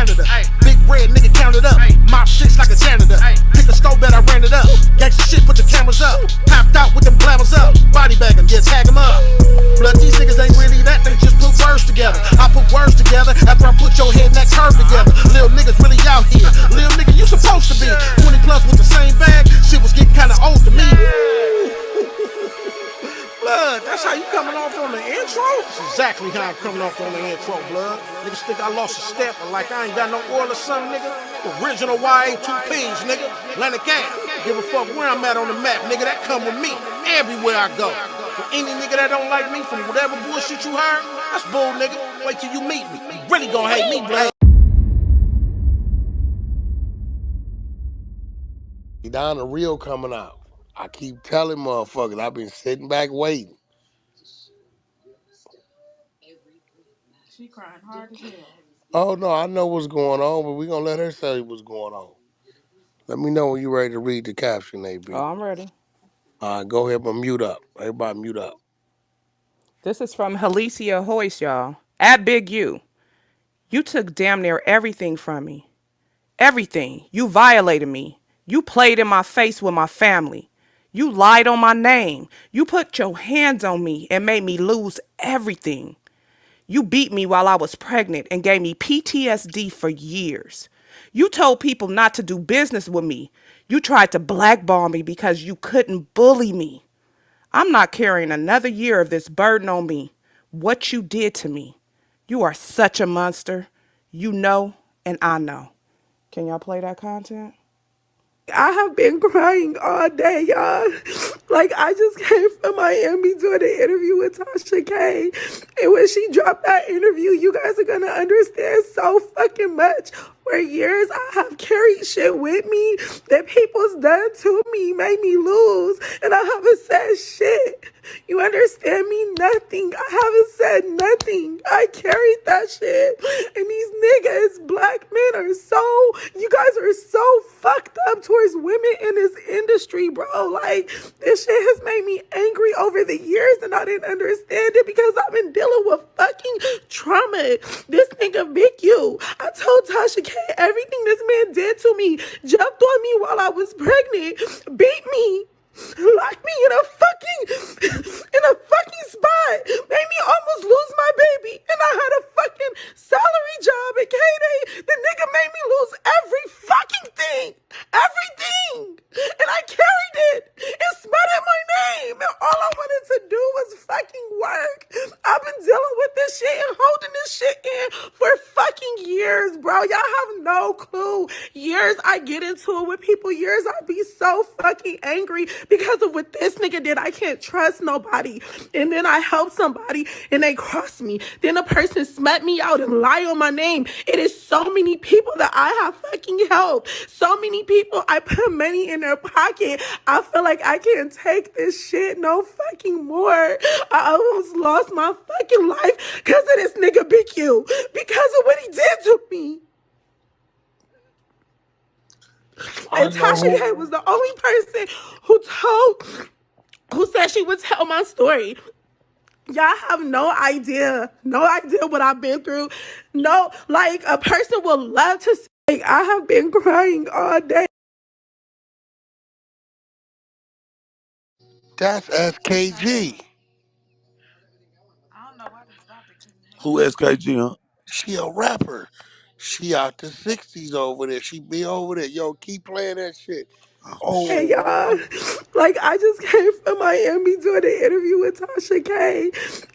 Canada. Big red nigga count it up. Mop shits like a janitor. Pick a stove bet I ran it up. Gangsta shit, put the cameras up. Popped out with them glamours up. Body bag them, yeah, tag them up. Blood, these niggas ain't really that, they just put words together. I put words together after I put your head and that curve together. Lil niggas really out here. Lil nigga, you supposed to be 20 plus with the same bag. Shit was getting kinda old to me. Blood, that's how you coming off on the intro? That's exactly how I'm coming off on the intro, blood. Niggas think I lost a step, but like I ain't got no oil or something, nigga. Original YA2Ps, nigga. Atlantic Ave. Give a fuck where I'm at on the map, nigga. That come with me everywhere I go. For any nigga that don't like me from whatever bullshit you heard, that's bull, nigga. Wait till you meet me. You really gonna hate me, blood. Down the real coming out. I keep telling motherfuckers, I've been sitting back waiting. She crying hard as hell. Oh no, I know what's going on, but we gonna let her tell you what's going on. Let me know when you're ready to read the caption, AB. Oh, I'm ready. All right, go ahead and mute up. Everybody mute up. This is from Helicia Hoyce, y'all. At Big U. You took damn near everything from me. Everything. You violated me. You played in my face with my family. You lied on my name. You put your hands on me and made me lose everything. You beat me while I was pregnant and gave me PTSD for years. You told people not to do business with me. You tried to blackball me because you couldn't bully me. I'm not carrying another year of this burden on me. What you did to me. You are such a monster. You know, and I know. Can y'all play that content? I have been crying all day, y'all. Like, I just came from Miami doing an interview with Tasha K. And when she dropped that interview, you guys are going to understand so fucking much. For years, I have carried shit with me that people's done to me, made me lose. And I haven't said shit. You understand me? Nothing. I haven't said nothing. I carried that shit. And these niggas, black men, are so, you guys are so fucked up towards women in this industry, bro. Like, this shit has made me angry over the years, and I didn't understand it because I've been dealing with fucking trauma. This nigga Big U, I told Tasha K everything this man did to me, jumped on me while I was pregnant, beat me, locked me in a fucking spot, made me almost lose my baby, and I had a fucking salary job at K-Day. The nigga made me lose every fucking thing, everything, and I carried it and smutted my name, and all I wanted to do was fucking work. I've been dealing with this shit and holding this shit in for fucking years, bro. Y'all have no clue. Years I get into it with people, years I be so fucking angry because of what this nigga did. I can't trust nobody. And then I help somebody and they cross me. Then a person smut me out and lie on my name. It is so many people that I have fucking helped. So many people I put money in their pocket. I feel like I can't take this shit no fucking more. I almost lost my fucking life because of this nigga Big U. Because of what he did to me. And Tasha K was the only person who said she would tell my story. Y'all have no idea what I've been through. No, like, a person will love to see. Like, I have been crying all day. That's SKG. I don't know why this topic couldn't happen. Who SKG, huh? She a rapper. She out the 60s over there. She be over there. Yo, keep playing that shit. Oh, Hey, shit. y'all. Like, I just came from Miami doing an interview with Tasha K.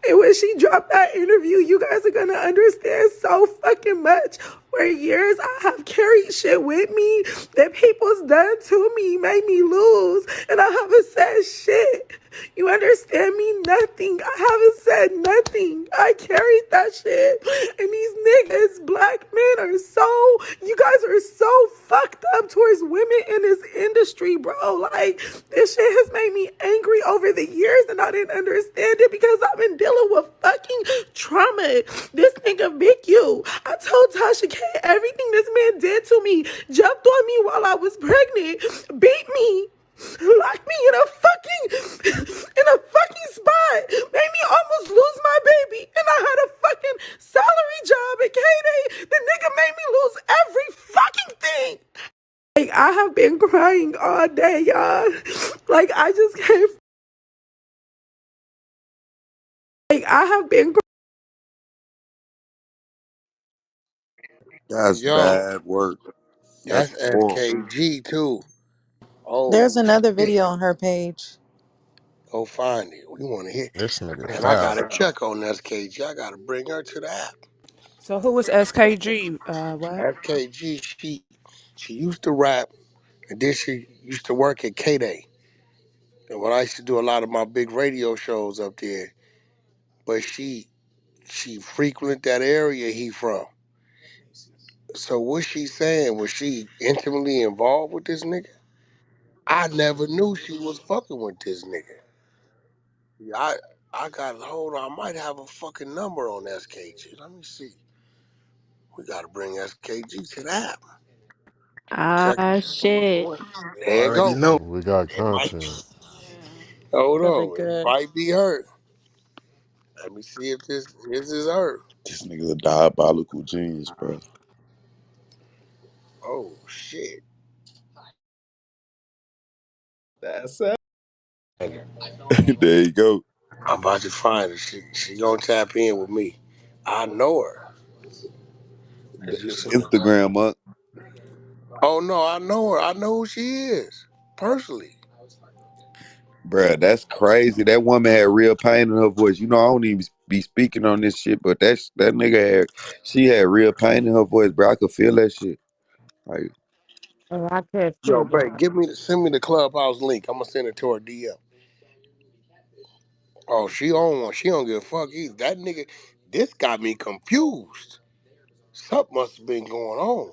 And when she dropped that interview, you guys are going to understand so fucking much. For years, I have carried shit with me that people's done to me, made me lose. And I haven't said shit. You understand me? Nothing. I haven't said nothing. I carried that shit. And these niggas, black men, are so, you guys are so fucked up towards women in this industry, bro. Like, this shit has made me angry over the years, and I didn't understand it because I've been dealing with fucking trauma. This nigga Big U, I told Tasha K everything this man did to me, jumped on me while I was pregnant, beat me, locked me in a fucking spot, made me almost lose my baby, and I had a fucking salary job at K-Day. The nigga made me lose I have been crying all day, y'all. Like I just came. Like I have been. That's Yo, bad work. That's that's horrible. SKG too. There's Oh another shit. video on her page. Go find it. We want to hit. This nigga Man, I foul. gotta check on SKG. I gotta bring her to the app. So who was SKG? What? SKG, she used to rap, and then she used to work at K-Day. And when I used to do a lot of my big radio shows up there, but she frequented that area he from. So what she saying? Was she intimately involved with this nigga? I never knew she was fucking with this nigga. I I got hold on. I might have a fucking number on SKG. Let me see. We gotta bring SKG to the app. Check. Ah shit. You There you already go. know. We got It might. content. Hold Really on. It good. might be her. Let me see if this is her. This nigga's a diabolical genius, bro. Oh shit. That's it. There you go. I'm about to find her. She gonna tap in with me. I know her. Cause you see. Instagram up. Oh no, I know her. I know who she is. Personally. Bruh, that's crazy. That woman had real pain in her voice. You know, I don't even be speaking on this shit, but that nigga she had real pain in her voice, bro. I could feel that shit. Like, Oh, I could Yo, too, Bray, God. send me the Clubhouse link. I'm gonna send it to her DM. Oh, she on one. She don't give a fuck either. That nigga, this got me confused. Something must have been going on.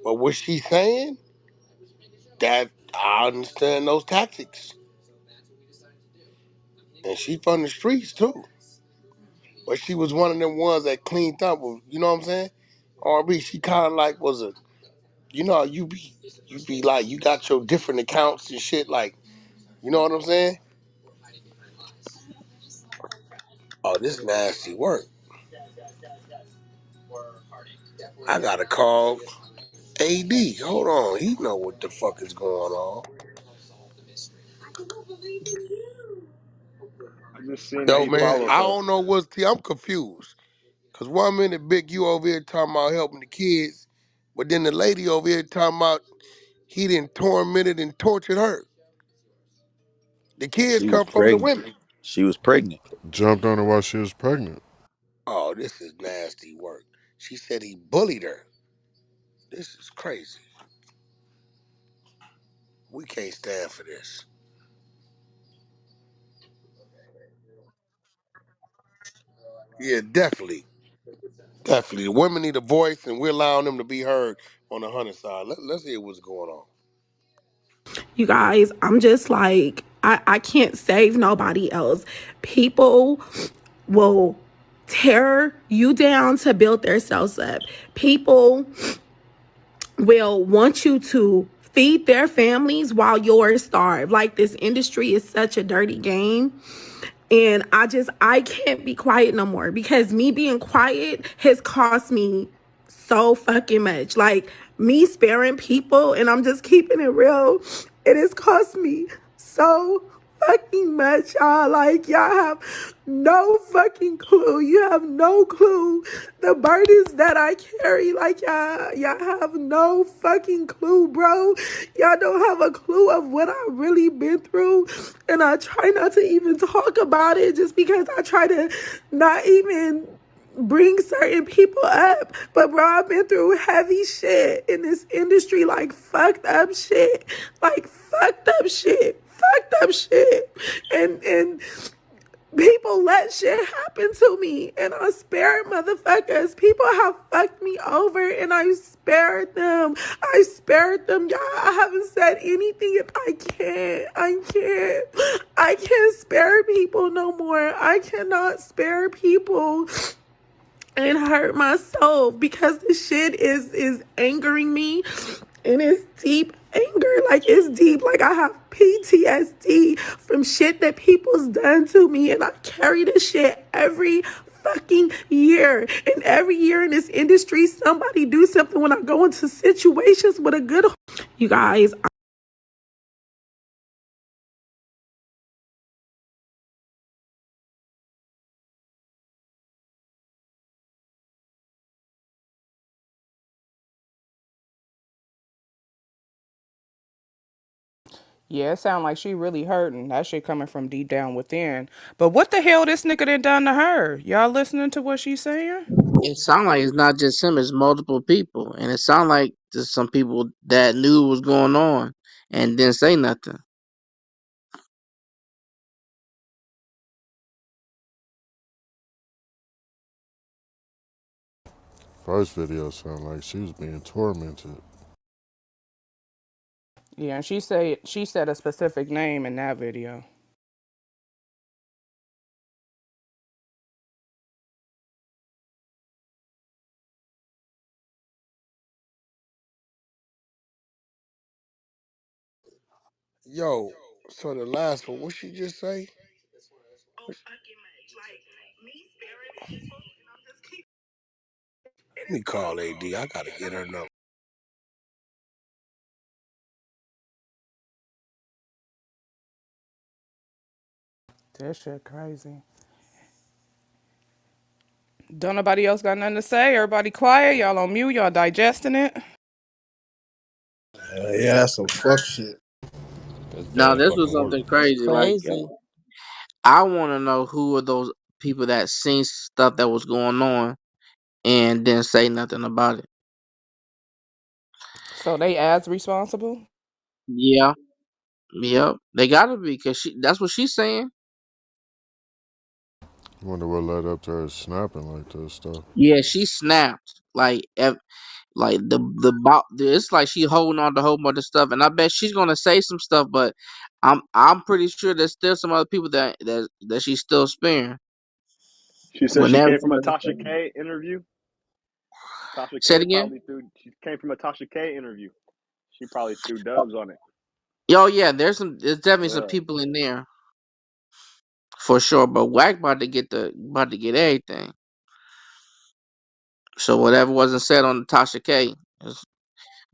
But what she saying, that I understand those tactics. And she from the streets too. But she was one of them ones that cleaned up. You know what I'm saying? R&B, she kind of like was a, you know, you be like, you got your different accounts and shit. Like, you know what I'm saying? Oh, this nasty work. I gotta call AD. Hold on, he know what the fuck is going on. I just seen that Yo, he man, followed I her. don't know what's I'm confused. Cause 1 minute, Big, you over here talking about helping the kids, but then the lady over here talking about he didn't tormented and tortured her. The kids she was come from the pregnant. women. She was pregnant. Jumped on her while she was pregnant. Oh, this is nasty work. She said he bullied her. This is crazy. We can't stand for this. Yeah, definitely. Definitely. The women need a voice, and we're allowing them to be heard on the hunter side. Let's hear what's going on. You guys, I'm just like, I can't save nobody else. People will tear you down to build themselves up. People will want you to feed their families while you're starved. Like, this industry is such a dirty game. And I can't be quiet no more, because me being quiet has cost me so fucking much. Like, me sparing people, and I'm just keeping it real, it has cost me so fucking much, y'all. Like, y'all have no fucking clue. You have no clue the burdens that I carry. Like, y'all have no fucking clue, bro. Y'all don't have a clue of what I've really been through. And I try not to even talk about it, just because I try to not even bring certain people up. But bro, I've been through heavy shit in this industry, like fucked up shit. Like fucked up shit. Fucked up shit. And people let shit happen to me, and I spared motherfuckers. People have fucked me over, and I spared them. I spared them, y'all. I haven't said anything. I can't spare people no more. I cannot spare people and hurt myself, because this shit is angering me, and it's deep anger. Like, it's deep. Like, I have PTSD from shit that people's done to me, and I carry this shit every fucking year. And every year in this industry, somebody do something when I go into situations with a good, you guys. Yeah, it sound like she really hurting. That shit coming from deep down within. But what the hell this nigga done to her? Y'all listening to what she's saying? It sounds like it's not just him; it's multiple people, and it sounds like there's some people that knew what was going on and didn't say nothing. First video sounded like she was being tormented. Yeah, and she said a specific name in that video. Yo, so the last one, what she just say? Let me call AD. I gotta get her number. That shit crazy. Don't nobody else got nothing to say? Everybody quiet? Y'all on mute? Y'all digesting it? Yeah, that's some fuck shit. That's Now, bad this was fucking work. something It's crazy. Like, crazy. I want to know who are those people that seen stuff that was going on and didn't say nothing about it. So they as responsible? Yeah, yep, they gotta be because that's what she's saying. I wonder what led up to her snapping like this stuff. Yeah, she snapped. Like it's like she holding on to a whole bunch of stuff, and I bet she's gonna say some stuff, but I'm pretty sure there's still some other people that she's still sparing. She said When she came from everything a is Tasha K interview. Tasha said K again. probably threw. She came from a Tasha K interview. She probably threw dubs on it. Oh yeah, there's definitely some Yeah. people in there for sure, but Wack about to get everything. So whatever wasn't said on Tasha K is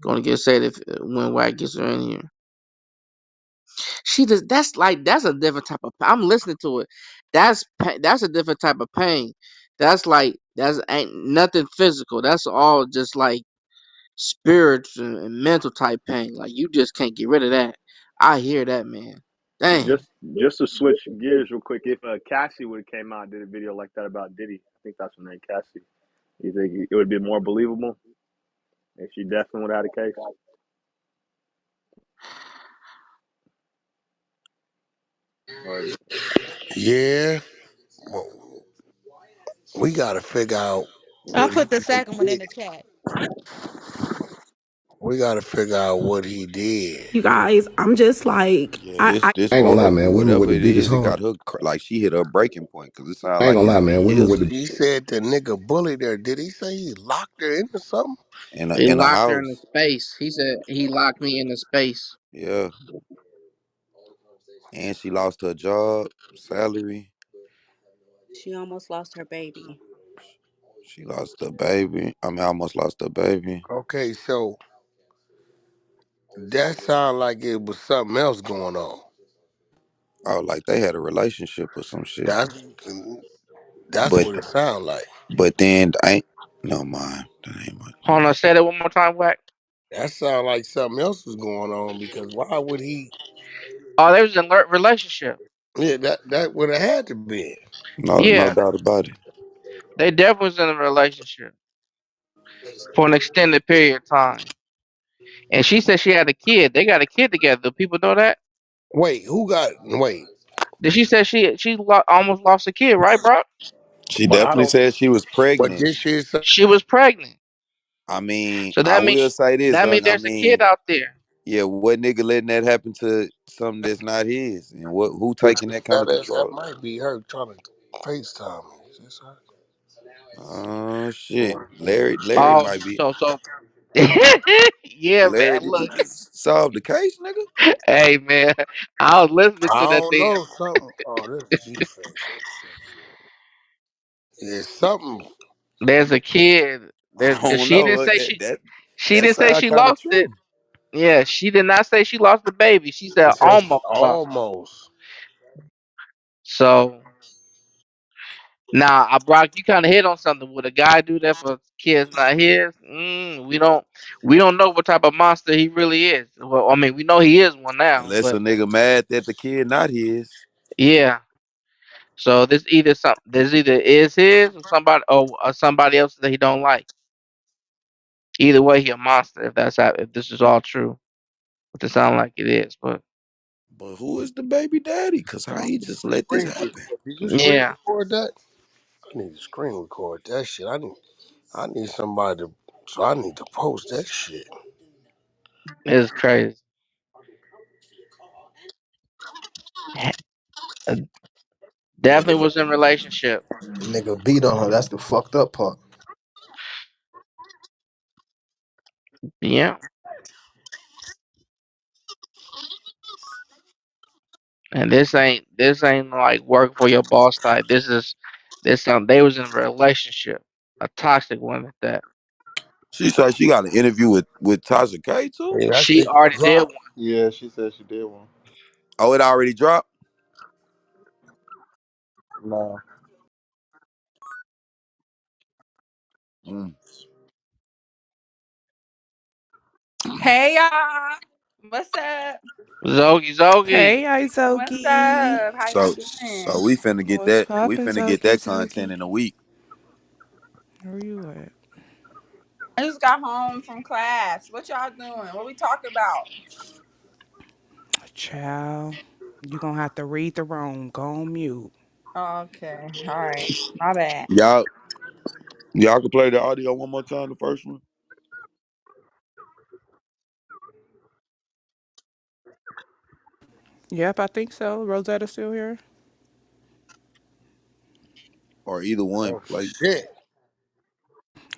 gonna get said if when Wack gets her in here. She does. That's a different type of. I'm listening to it. That's a different type of pain. That's ain't nothing physical. That's all just like spiritual and mental type pain. Like you just can't get rid of that. I hear that, man. Dang. Just to switch gears real quick, if Cassie would have came out and did a video like that about Diddy, I think that's her name, Cassie. You think it would be more believable if she definitely would have had a case? Or Yeah, well, we gotta figure out I what he put the second one in did. the chat. We gotta figure out what he did. You guys, I'm just like, Yeah, I this I ain't gonna lie, photo, man. Women with whatever the it biggest is, it heart. got her like she hit her breaking point because it sounded I ain't like gonna it's lie, been man. Women years with of the He shit said the nigga bullied her. Did he say he locked her into something? He in a locked her in a house. space. He said he locked me in a space. Yeah, and she lost her job, salary. She almost lost her baby. She lost her baby. I mean, almost lost her baby. Okay, so that sound like it was something else going on. Oh, like they had a relationship or some shit. That's that's But what it sound like. then I ain't no mind. That ain't much. Hold on, say that one more time, Wack. That sound like something else was going on because why would he? Oh, they was in a relationship. Yeah, that would have had to be. No Yeah, doubt about it. they definitely was in a relationship for an extended period of time. And she said she had a kid. They got a kid together. Do people know that? Wait, who got? Wait, Did she say almost lost a kid, right, bro? She but I definitely don't. said she was But pregnant. this shit, She was pregnant. I mean, So I that will means say this, that means dog. I there's a kid mean, out there. yeah, what nigga letting that happen to something that's not his, and what who but taking that kind of that control? might be her trying to FaceTime me. Is this her? Oh shit, Larry Oh, might be. so yeah, Larry, man. did you Look, just solve the case, nigga? hey, man. I was listening I to that don't thing. know something. Oh, this G face. It's something. There's a kid. There's I because don't she know. didn't say That she. that She that didn't say sound she kind of lost it. true. Yeah, she did not say she lost the baby. She said It says almost lost it. almost. So now, Brock, you kind of hit on something. Would a guy do that for kids not his? We don't know what type of monster he really is. Well, I mean, we know he is one now, Unless a but nigga mad that the kid not his. yeah. So this either is his or somebody else that he don't like. Either way, he a monster. If this is all true, what it sound like it is. But But who is the baby daddy? Cause how he just let this happen? Did you screen yeah, record that? I need to screen record that shit. I need somebody to. So I need to post that shit. it's crazy. Yeah, Definitely was in relationship. the nigga beat on her. That's the fucked up part. Yeah. And this ain't like work for your boss type. This something they was in a relationship, a toxic one at that. She said she got an interview with Tasha K too. Yeah, that She shit already did dropped. one. Yeah, she said she did one. Oh, it already dropped. Nah. Mm. Hey y'all, what's up? Zogi Zogi. Hey, What's Izoki. up? How y'all So doing? we finna get What's that. We poppin', finna get Zoki, that content Zoki? in a week. Where you at? I just got home from class. What y'all doing? What we talking about? Child, you gonna have to read the room. Go on mute. Okay, all right, my bad. Y'all can play the audio one more time. The first one, Yep, I think so. Rosetta still here? or either one. Oh Like, shit.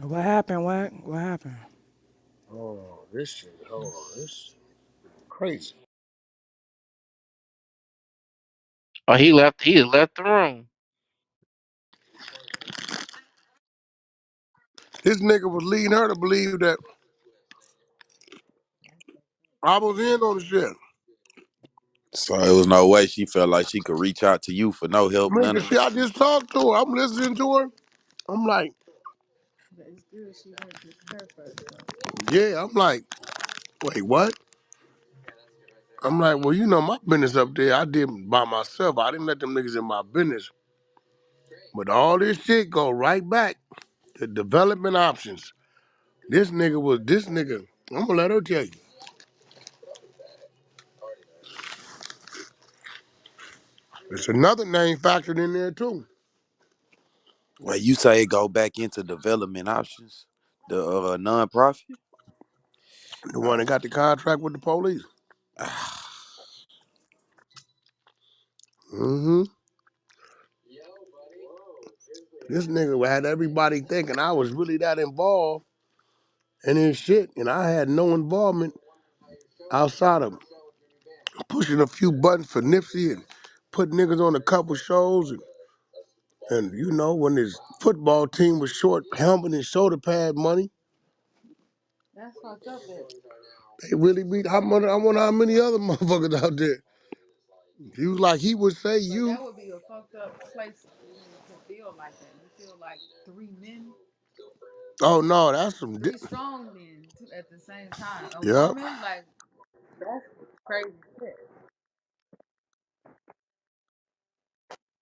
What happened? What happened? Hold on. This shit. Hold on. This crazy. Oh, he left the room. This nigga was leading her to believe that I was in on the shit. so it was no way she felt like she could reach out to you for no help, none Nigga, of see, that. I just talked to her. I'm listening to her. I'm like, yeah. I'm like, wait, what? I'm like, well, you know my business up there. I did by myself. I didn't let them niggas in my business. But all this shit go right back to development options. This nigga. I'm gonna let her tell you. There's another name factored in there too. Well, you say go back into development options, the nonprofit. The one that got the contract with the police. Mm-hmm. This nigga had everybody thinking I was really that involved in his shit, and I had no involvement outside of pushing a few buttons for Nipsey and putting niggas on a couple shows, and you know when his football team was short helmet and shoulder pad money, they really beat. I wonder how many other motherfuckers out there. He was like he would say you. That would be a fucked up place to feel like that. You feel like three men. Oh no, that's some three strong men at the same time. A woman, like that's crazy shit.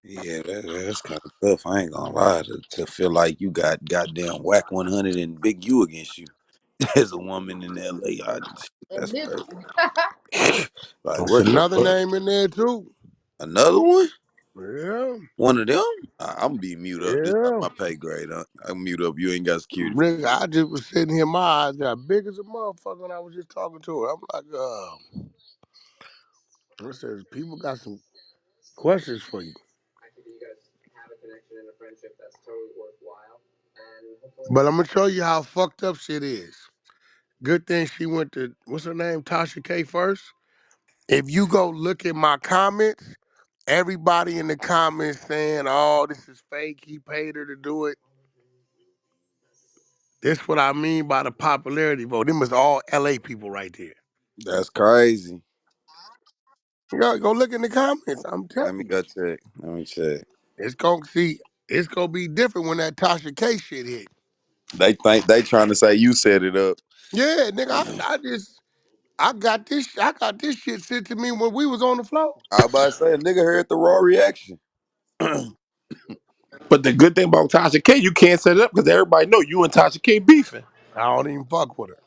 Yeah, that's kind of tough. I ain't gonna lie to feel like you got goddamn whack 100 and big U against you as a woman in LA. And That's crazy. Nipsey. Like There's what the another fuck? name in there too. Another one? Yeah, One of them? I'm gonna be mute up. This not yeah. my pay grade. I'm mute up. You ain't got security for Rick, me. I just was sitting here, my eyes got big as a motherfucker when I was just talking to her. I'm like, I says, people got some questions for you. But I'm gonna show you how fucked up shit is. Good thing she went to what's her name, Tasha K first. If you go look at my comments, Everybody in the comments saying, "Oh, this is fake. He paid her to do it." This what I mean by the popularity vote. Them is all LA people right there. That's crazy. Go look in the comments. I'm telling Let me you. go check. Let me check. It's gonna be different when that Tasha K shit hit. They think they trying to say you set it up. Yeah, nigga, I got this shit sent to me when we was on the floor. I was about to say a nigga heard the raw reaction. But the good thing about Tasha K, you can't set it up because everybody know you and Tasha K beefing. I don't even fuck with her.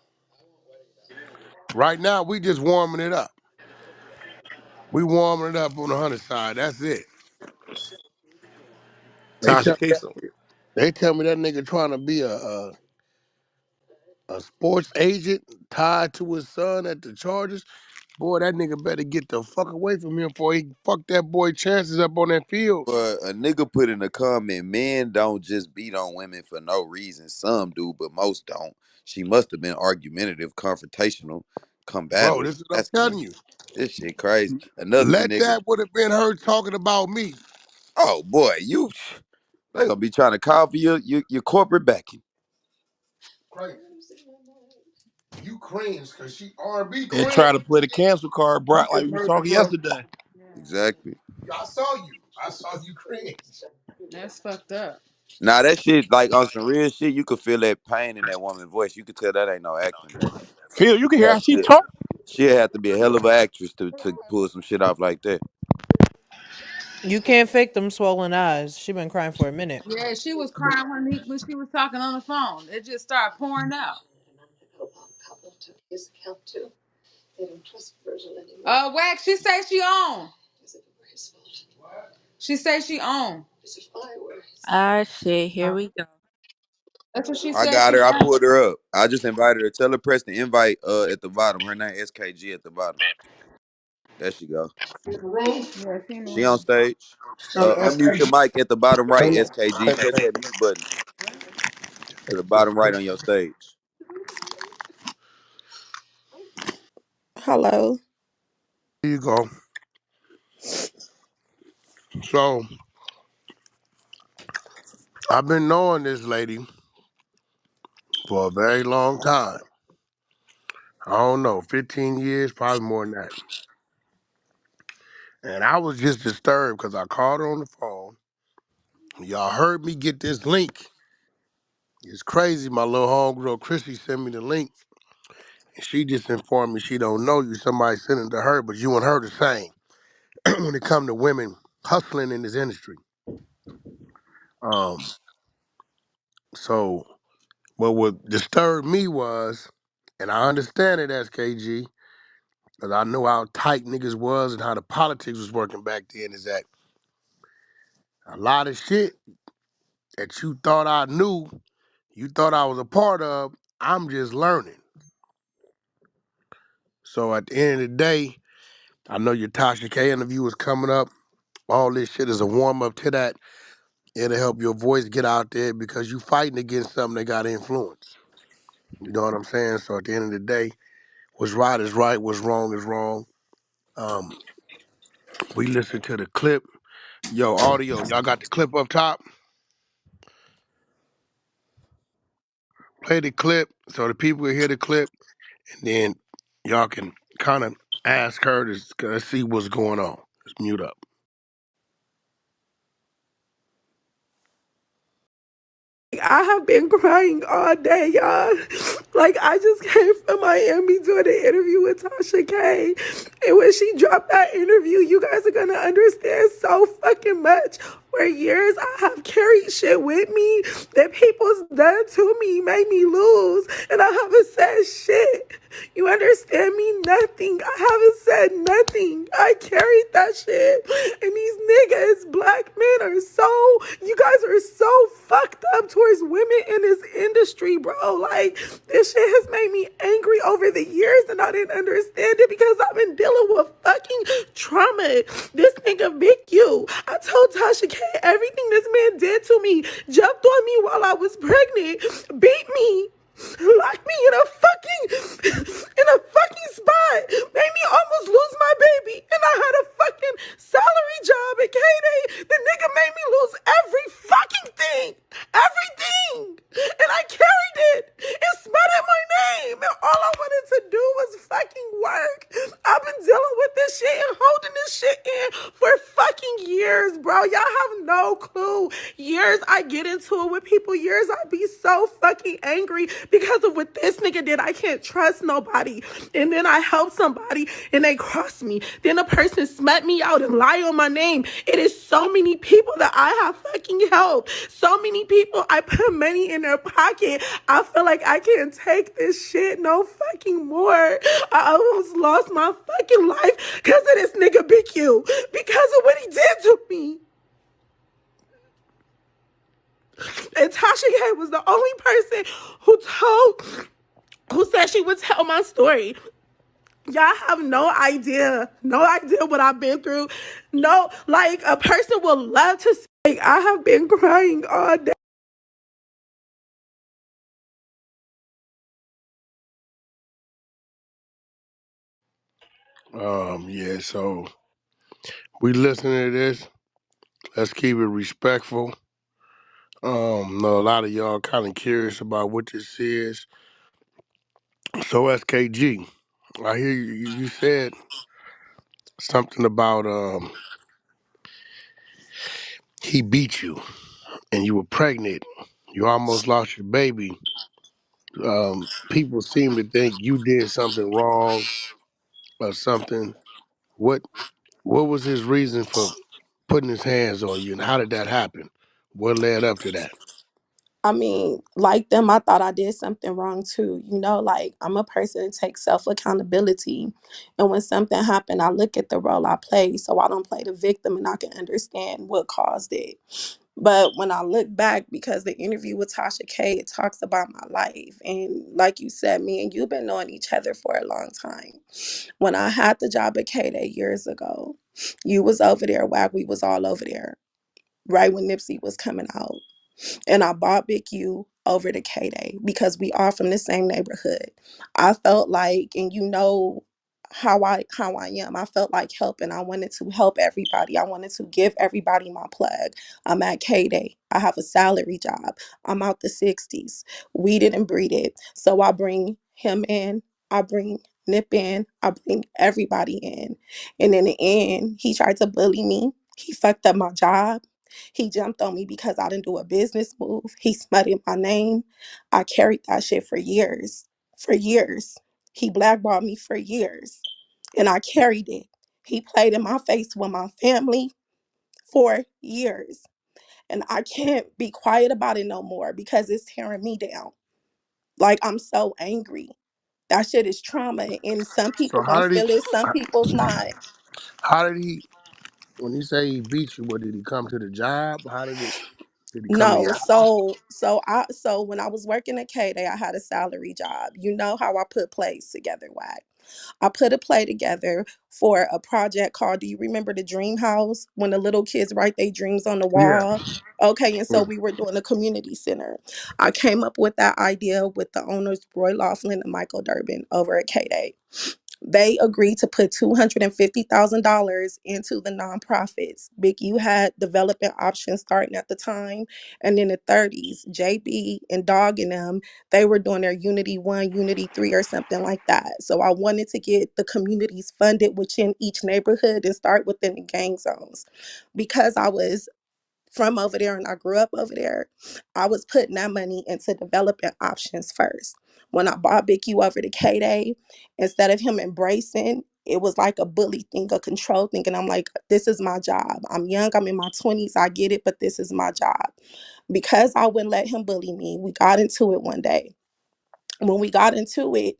Right now, we just warming it up. We warming it up on the 100 side. That's it. They Tasha tell K, me so that nigga trying to be a sports agent tied to his son at the Chargers. Boy, that nigga better get the fuck away from him before he fuck that boy chances up on that field. But a nigga put in a comment, men don't just beat on women for no reason. Some do, but most don't. She must have been argumentative, confrontational, Bro, combative, this is what I'm masculine. telling you. This shit crazy. Another Let nigga. that would have been her talking about me. Oh boy, they gonna be trying to call for your corporate backing. Crazy. You cringe because she R&B and queen. try to play the cancel card, You Brock, like just we was heard the talking girl. yesterday. Exactly. I saw you. I saw you cringe. That's fucked up. Now that shit, like on some real shit, you could feel that pain in that woman's voice. You could tell that ain't no acting, bro. Phil, you She can hear how have to she be, talk. she'll have to be a hell of an actress to pull some shit off like that. You can't fake them swollen eyes. She been crying for a minute. Yeah, she was crying when she was talking on the phone. It just started pouring out. WACK, she say she on. She say she on. Ah, shit. Here we go. That's what she I said. got She her. I on. pulled her up. I just invited her. Tell her press the invite at the bottom. Her name SKG at the bottom. There she go. Yeah, she in the She on room. stage. Unmute your mic at the bottom right, SKG. Press that mute button to the bottom right on your stage. Hello. Here you go. So I've been knowing this lady for a very long time. I don't know, 15 years, probably more than that. And I was just disturbed because I called her on the phone. Y'all heard me get this link. It's crazy. My little homegirl Chrissy sent me the link. And she just informed me she don't know you. Somebody sent it to her, but you and her the same when it come to women hustling in this industry. Um, so what would disturb me was, and I understand it, SKG, because I know how tight niggas was and how the politics was working back then, is that a lot of shit that you thought I knew, you thought I was a part of, I'm just learning. So at the end of the day, I know your Tasha K interview is coming up. All this shit is a warm up to that. It'll help your voice get out there because you fighting against something that got influence. You know what I'm saying? So at the end of the day, what's right is right, what's wrong is wrong. Um, we listen to the clip. Yo, audio, y'all got the clip up top? Play the clip so the people can hear the clip, and then y'all can kind of ask her to see what's going on. Just mute up. I have been crying all day, y'all. Like, I just came from Miami doing an interview with Tasha K. And when she dropped that interview, you guys are gonna understand so fucking much. For years, I have carried shit with me that people's done to me, made me lose, and I haven't said shit. You understand me? Nothing. I haven't said nothing. I carried that shit. And these niggas, black men, are so, you guys are so fucked up towards women in this industry, bro. Like, this shit has made me angry over the years, and I didn't understand it because I've been dealing with fucking trauma. This nigga, Big U, I told Tasha K everything this man did to me, jumped on me while I was pregnant, beat me, locked me in a fucking spot, made me almost lose my baby, and I had a fucking salary job years I get into it with people, years I be so fucking angry because of what this nigga did. I can't trust nobody. And then I help somebody and they cross me. Then a person smack me out and lie on my name. It is so many people that I have fucking helped. So many people I put money in their pocket. I feel like I can't take this shit no fucking more. I almost lost my fucking life because of this nigga Big Q. Because of what he did to me. And Tasha K was the only person who said she would tell my story. Y'all have no idea what I've been through. No, like a person will love to say, like, I have been crying all day. Yeah, so we listening to this. Let's keep it respectful. Know a lot of y'all kind of curious about what this is. So SKG, I hear you said something about he beat you and you were pregnant. You almost lost your baby. People seem to think you did something wrong or something. What what was his reason for putting his hands on you, and how did that happen? What led up to that? I mean, like them, I thought I did something wrong too. You know, like I'm a person that takes self accountability. And when something happened, I look at the role I play so I don't play the victim and I can understand what caused it. But when I look back, because the interview with Tasha K, it talks about my life. And like you said, me and you've been knowing each other for a long time. When I had the job at K-Day years ago, you was over there, WACK, we was all over there, right when Nipsey was coming out. And I bought Big U over to K Day because we are from the same neighborhood. I felt like, and you know how I am. I felt like helping. I wanted to help everybody. I wanted to give everybody my plug. I'm at K Day. I have a salary job. I'm out the 60s. We didn't breed it. So I bring him in. I bring Nip in. I bring everybody in. And in the end, he tried to bully me. He fucked up my job. He jumped on me because I didn't do a business move. He smutted my name. I carried that shit for years. For years. He blackballed me for years. And I carried it. He played in my face with my family for years. And I can't be quiet about it no more because it's tearing me down. Like I'm so angry. That shit is trauma. And some So people gonna feel it, some people's not. how did he? When you say he beat you, what did he come to the job? How did it? Did he come to No, your house? so when I was working at K Day, I had a salary job. You know how I put plays together, Wack. I put a play together for a project called, do you remember the Dream House? When the little kids write their dreams on the Yeah. wall. Okay, and so Yeah. we were doing a community center. I came up with that idea with the owners, Roy Laughlin and Michael Durbin over at K Day. They agreed to put $250,000 into the nonprofits. Big U had development options starting at the time. And in the 30s, JB and Dog and them, they were doing their Unity 1, Unity 3, or something like that. So I wanted to get the communities funded within each neighborhood and start within the gang zones. Because I was from over there and I grew up over there, I was putting that money into developing options first. When I bought Big U over to K Day, instead of him embracing, it was like a bully thing, a control thing. And I'm like, this is my job. I'm young, I'm in my 20s, I get it, but this is my job. Because I wouldn't let him bully me, we got into it one day. When we got into it,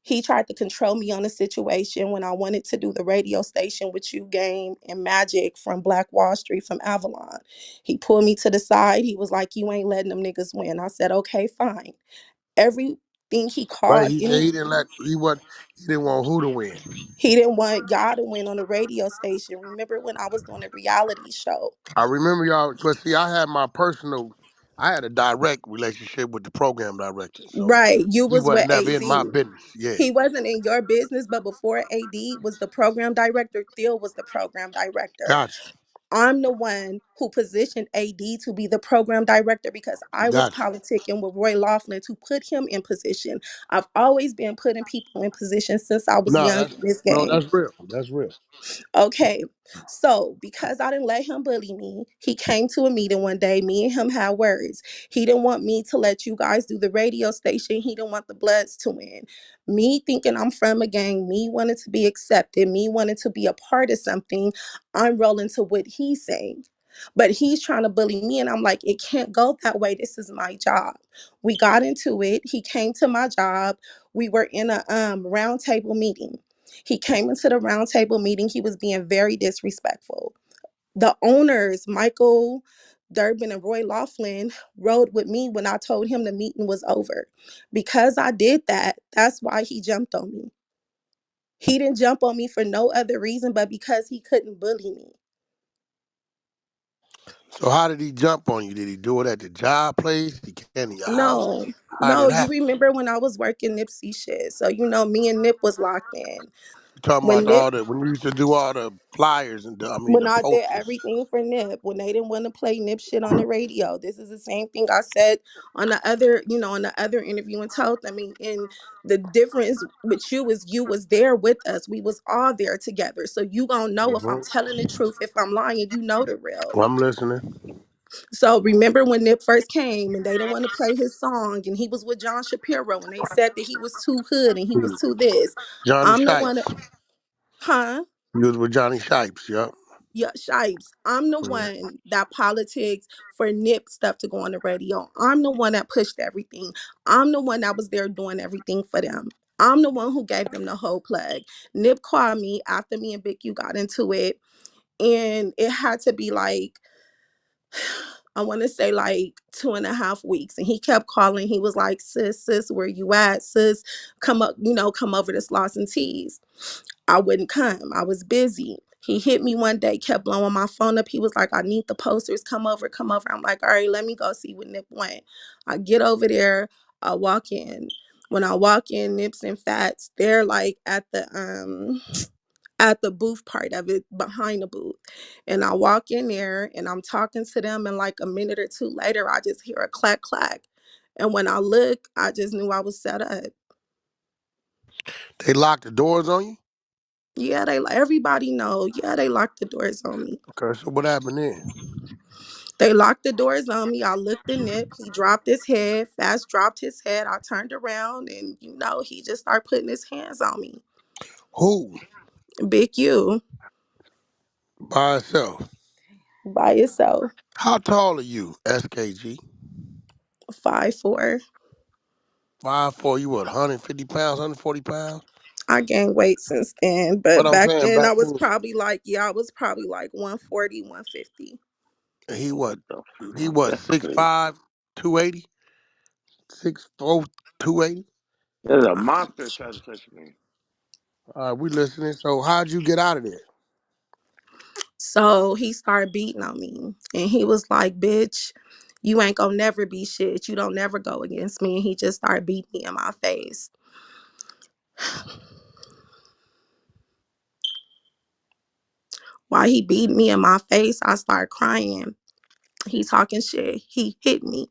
he tried to control me on the situation when I wanted to do the radio station with you game and Magic from Black Wall Street from Avalon. He pulled me to the side. He was like, you ain't letting them niggas win. I said, okay, fine. Everything he Right. called He said any he didn't want who to win. he didn't want y'all to win on the radio station. Remember when I was doing a reality show? I remember y'all, but see, I had a direct relationship with the program director, so Right. You he was with wasn't never in my AD. business. Yeah, He wasn't in your business, but before AD was the program director, Thiel was the program director. gotcha, I'm the one who positioned AD to be the program director because I was gotcha. politicking with Roy Laughlin to put him in position. I've always been putting people in position since I was No, young in this no, game. that's real. That's real. Okay. So, because I didn't let him bully me, he came to a meeting one day. Me and him had words. He didn't want me to let you guys do the radio station. He didn't want the Bloods to win. Me thinking I'm from a gang, me wanting to be accepted, me wanting to be a part of something, I'm rolling to what he's saying. But he's trying to bully me, and I'm like, it can't go that way. This is my job. We got into it. He came to my job. We were in a round table meeting. He came into the round table meeting. He was being very disrespectful. The owners, Michael Durbin and Roy Laughlin, rode with me when I told him the meeting was over. Because I did that, that's why he jumped on me. He didn't jump on me for no other reason but because he couldn't bully me. So how did he jump on you? Did he do it at the job place? He came to your house? No, How did no, it you happen? remember when I was working Nipsey shit. So, me and Nip was locked in. You talking When about Nip when you used to do all the flyers and when the I did posters. everything for Nip, when they didn't want to play Nip shit on the radio, this is the same thing I said on the other interview and told them. And the difference with you is you was there with us. We was all there together. So you gonna know if I'm Hmm. telling the truth, if I'm lying, you know the real. Well, I'm listening. So remember when Nip first came and they didn't want to play his song and he was with John Shapiro and they said that he was too hood and he was Hmm. too this. Johnny I'm the one that, Shipes. huh? He was with Johnny Shipes, yep. Yeah, Shipes. I'm the Hmm. one that politics for Nip stuff to go on the radio. I'm the one that pushed everything. I'm the one that was there doing everything for them. I'm the one who gave them the whole plug. Nip called me after me and Big U got into it, and it had to be like, I want to say like 2.5 weeks. And he kept calling. He was like, sis, where you at? Sis, come up, come over to Sloss and Teas. I wouldn't come. I was busy. He hit me one day, kept blowing my phone up. He was like, I need the posters. Come over, come over. I'm like, all right, let me go see what Nip went. I get over there. I walk in. When I walk in, Nips and Fats, they're like at the booth part of it, behind the booth. And I walk in there and I'm talking to them, and like a minute or two later, I just hear a clack clack. And when I look, I just knew I was set up. They locked the doors on you? Yeah, everybody know. Yeah, they locked the doors on me. Okay, so what happened then? They locked the doors on me. I looked in Nip. He dropped his head. Fast dropped his head. I turned around and he just started putting his hands on me. Who? Big U By itself. by yourself. How tall are you, SKG? 5'4". 5'4", you what, 150 pounds, 140 pounds? I gained weight since then, What but I'm back saying then back then, I was probably like 140, 150. he what? The He fuck? what, That's crazy. 6'5", 280? 6'4", 280? There's a monster trying to touch me. All right, we listening. So how'd you get out of there? So he started beating on me, and he was like, "Bitch, you ain't gonna never be shit. You don't never go against me." And he just started beating me in my face. While he beat me in my face, I started crying. He talking shit. He hit me.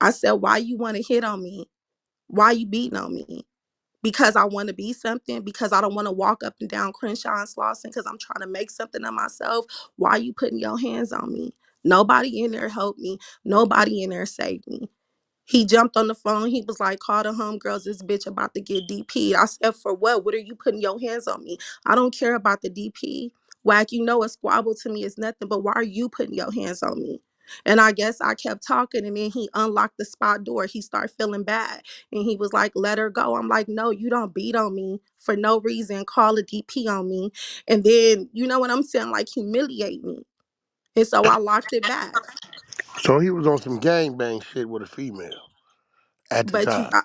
I said, "Why you want to hit on me? Why you beating on me? Because I want to be something? Because I don't want to walk up and down Crenshaw and Slauson because I'm trying to make something of myself? Why you putting your hands on me? Nobody in there helped me. Nobody in there saved me." He jumped on the phone. He was like, call the homegirls. This bitch about to get DP. I said, for what? What are you putting your hands on me? I don't care about the DP. Whack, a squabble to me is nothing, but why are you putting your hands on me? And I guess I kept talking, and then he unlocked the spot door. He started feeling bad. And he was like, let her go. I'm like, no, you don't beat on me for no reason. Call a DP on me. And then, you know what I'm saying? Like, humiliate me. And so I locked it back. So he was on some gangbang shit with a female at the But time.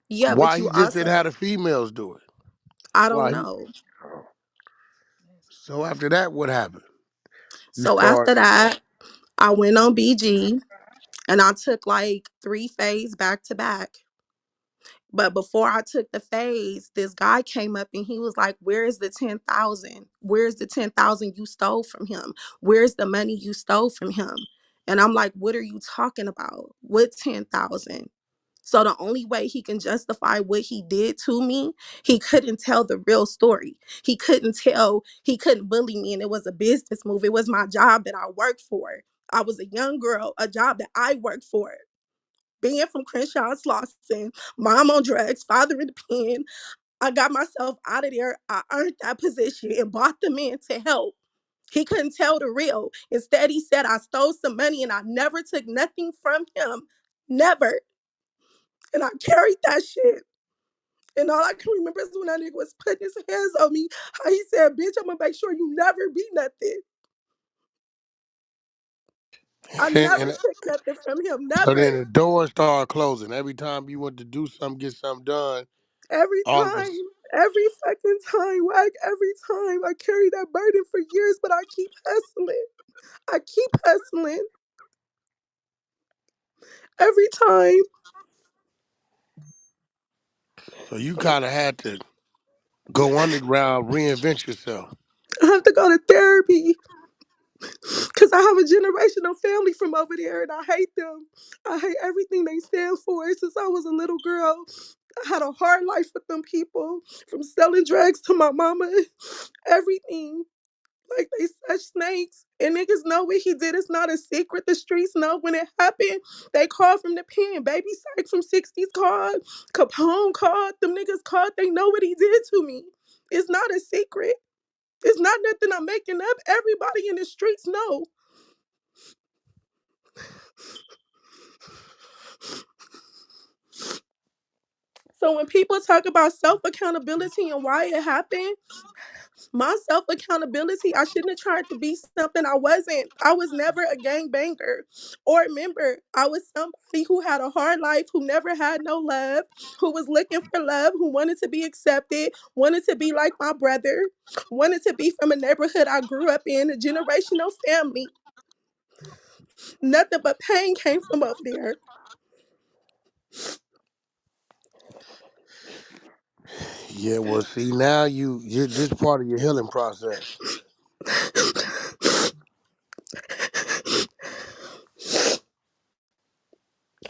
yeah, but Why you he just didn't also, have the females do it? I don't Why he? know. So after that, what happened? You So start. after that, I went on BG and I took like 3 phase back to back. But before I took the phase, this guy came up and he was like, where's the 10,000? Where's the 10,000 you stole from him? Where's the money you stole from him? And I'm like, what are you talking about? What 10,000? So the only way he can justify what he did to me, he couldn't tell the real story. He couldn't bully me, and it was a business move. It was my job that I worked for. I was a young girl, a job that I worked for. Being from Crenshaw, Slauson, mom on drugs, father in the pen, I got myself out of there. I earned that position and bought the man to help. He couldn't tell the real. Instead, he said I stole some money and I never took nothing from him. Never. And I carried that shit. And all I can remember is when that nigga was putting his hands on me, how he said, bitch, I'm gonna make sure you never be nothing. I never And took nothing from him. so Never. then the doors started closing. Every time you went to do something, get something done, Every all of time. us. Every fucking time. Like every time. I carry that burden for years, but I keep hustling. I keep hustling. Every time. So you kind of had to go underground, reinvent yourself. I have to go to therapy because I have a generational family from over there and I hate them. I hate everything they stand for. Since I was a little girl, I had a hard life with them people, from selling drugs to my mama, everything. Like they such snakes. And niggas know what he did. It's not a secret. The streets know when it happened. They called from the pen. Baby Psych from 60s called. Capone called. Them niggas called. They know what he did to me. It's not a secret. It's not nothing I'm making up. Everybody in the streets know. So when people talk about self accountability and why it happened, my self accountability, I shouldn't have tried to be something I wasn't. I was never a gang banger or a member. I was somebody who had a hard life, who never had no love, who was looking for love, who wanted to be accepted, wanted to be like my brother, wanted to be from a neighborhood I grew up in, a generational family. Nothing but pain came from up there. Yeah, well, see, now you this part of your healing process.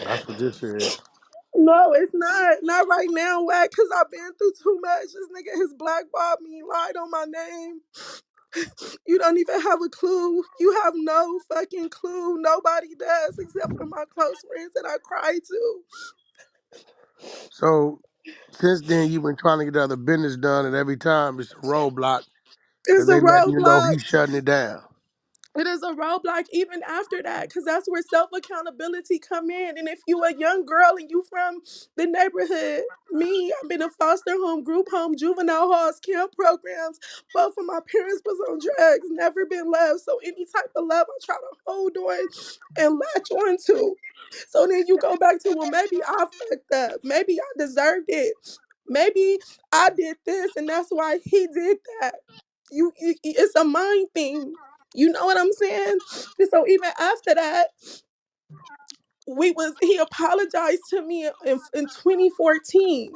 That's what this is. No, it's not. Not right now, Wack, because I've been through too much. This nigga has blackballed me, lied on my name. You don't even have a clue. You have no fucking clue. Nobody does except for my close friends that I cry to. So since then, you've been trying to get other business done, and every time it's a roadblock It's because a they letting you know roadblock. he's shutting it down. It is a roadblock even after that, because that's where self accountability come in. And if you a young girl and you from the neighborhood, me, I've been in foster home, group home, juvenile halls, camp programs. Both of my parents was on drugs, never been loved. So any type of love I try to hold on and latch on to. So then you go back to, well, maybe I fucked up. Maybe I deserved it. Maybe I did this and that's why he did that. It's a mind thing. You know what I'm saying? And so even after that, he apologized to me in 2014.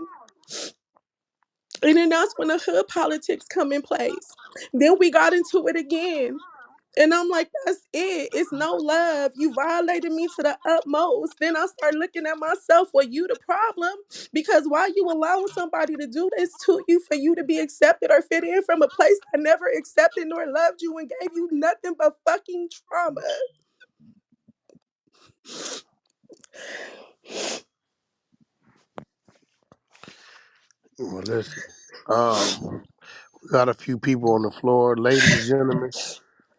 And then that's when the hood politics come in place. Then we got into it again. And I'm like, that's it. It's no love. You violated me to the utmost. Then I start looking at myself, well, you the problem. Because why you allowing somebody to do this to you for you to be accepted or fit in from a place that never accepted nor loved you and gave you nothing but fucking trauma? Well, listen, we got a few people on the floor, ladies and gentlemen.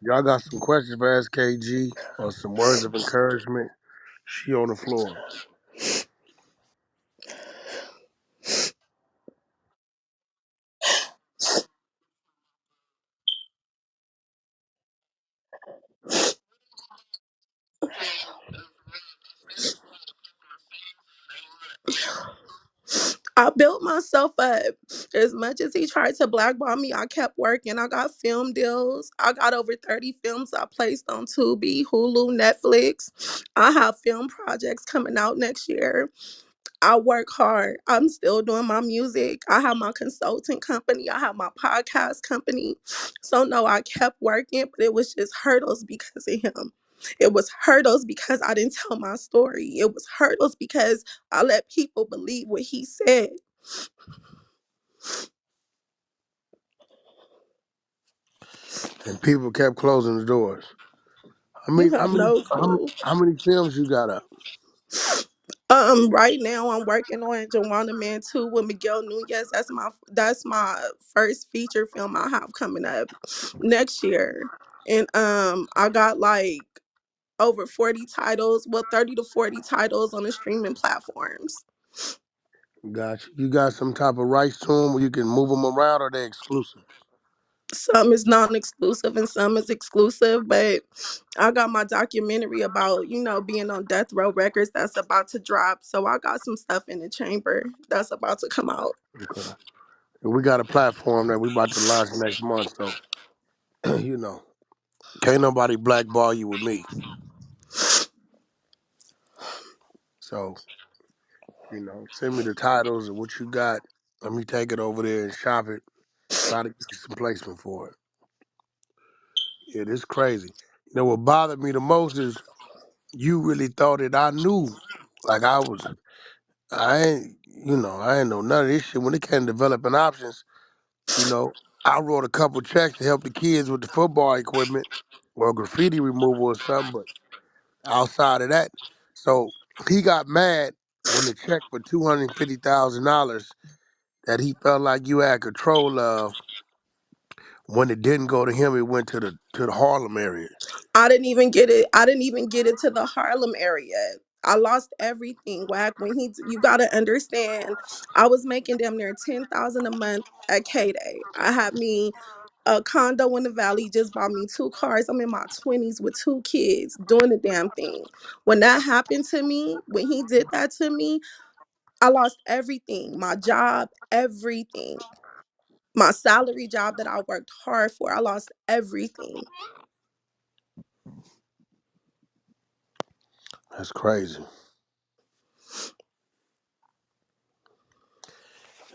Y'all got some questions for SKG or some words of encouragement? She on the floor. I built myself up. As much as he tried to blackball me, I kept working. I got film deals. I got over 30 films I placed on Tubi, Hulu, Netflix. I have film projects coming out next year. I work hard. I'm still doing my music. I have my consulting company. I have my podcast company. So no, I kept working, but it was just hurdles because of him. It was hurdles because I didn't tell my story. It was hurdles because I let people believe what he said. And people kept closing the doors. I You mean, have no clue. how many films you got up? Right now I'm working on Joanna Man 2 with Miguel Nunez. That's my first feature film I have coming up next year. And I got like over 40 titles, well 30 to 40 titles on the streaming platforms. Got you. You got some type of rights to them where you can move them around, or they exclusive? Some is non-exclusive and some is exclusive, but I got my documentary about, being on Death Row Records that's about to drop. So I got some stuff in the chamber that's about to come out. Okay. And we got a platform that we about to launch next month, so you know, can't nobody blackball you with me. So, send me the titles and what you got. Let me take it over there and shop it. Try to get you some placement for it. Yeah, this crazy. What bothered me the most is you really thought that I knew. Like I ain't know none of this shit. When it came to developing options, you know, I wrote a couple checks to help the kids with the football equipment or graffiti removal or something, but outside of that, so he got mad when the check for $250,000 that he felt like you had control of, when it didn't go to him, it went to the Harlem area. I didn't even get it. I didn't even get it to the Harlem area. I lost everything. Whack. You gotta understand. I was making damn near 10,000 a month at K Day. I had me a condo in the valley. Just bought me two cars. I'm in my 20s with two kids doing the damn thing. When that happened to me, when he did that to me, I lost everything. My job, everything. My salary job that I worked hard for. I lost everything. That's crazy.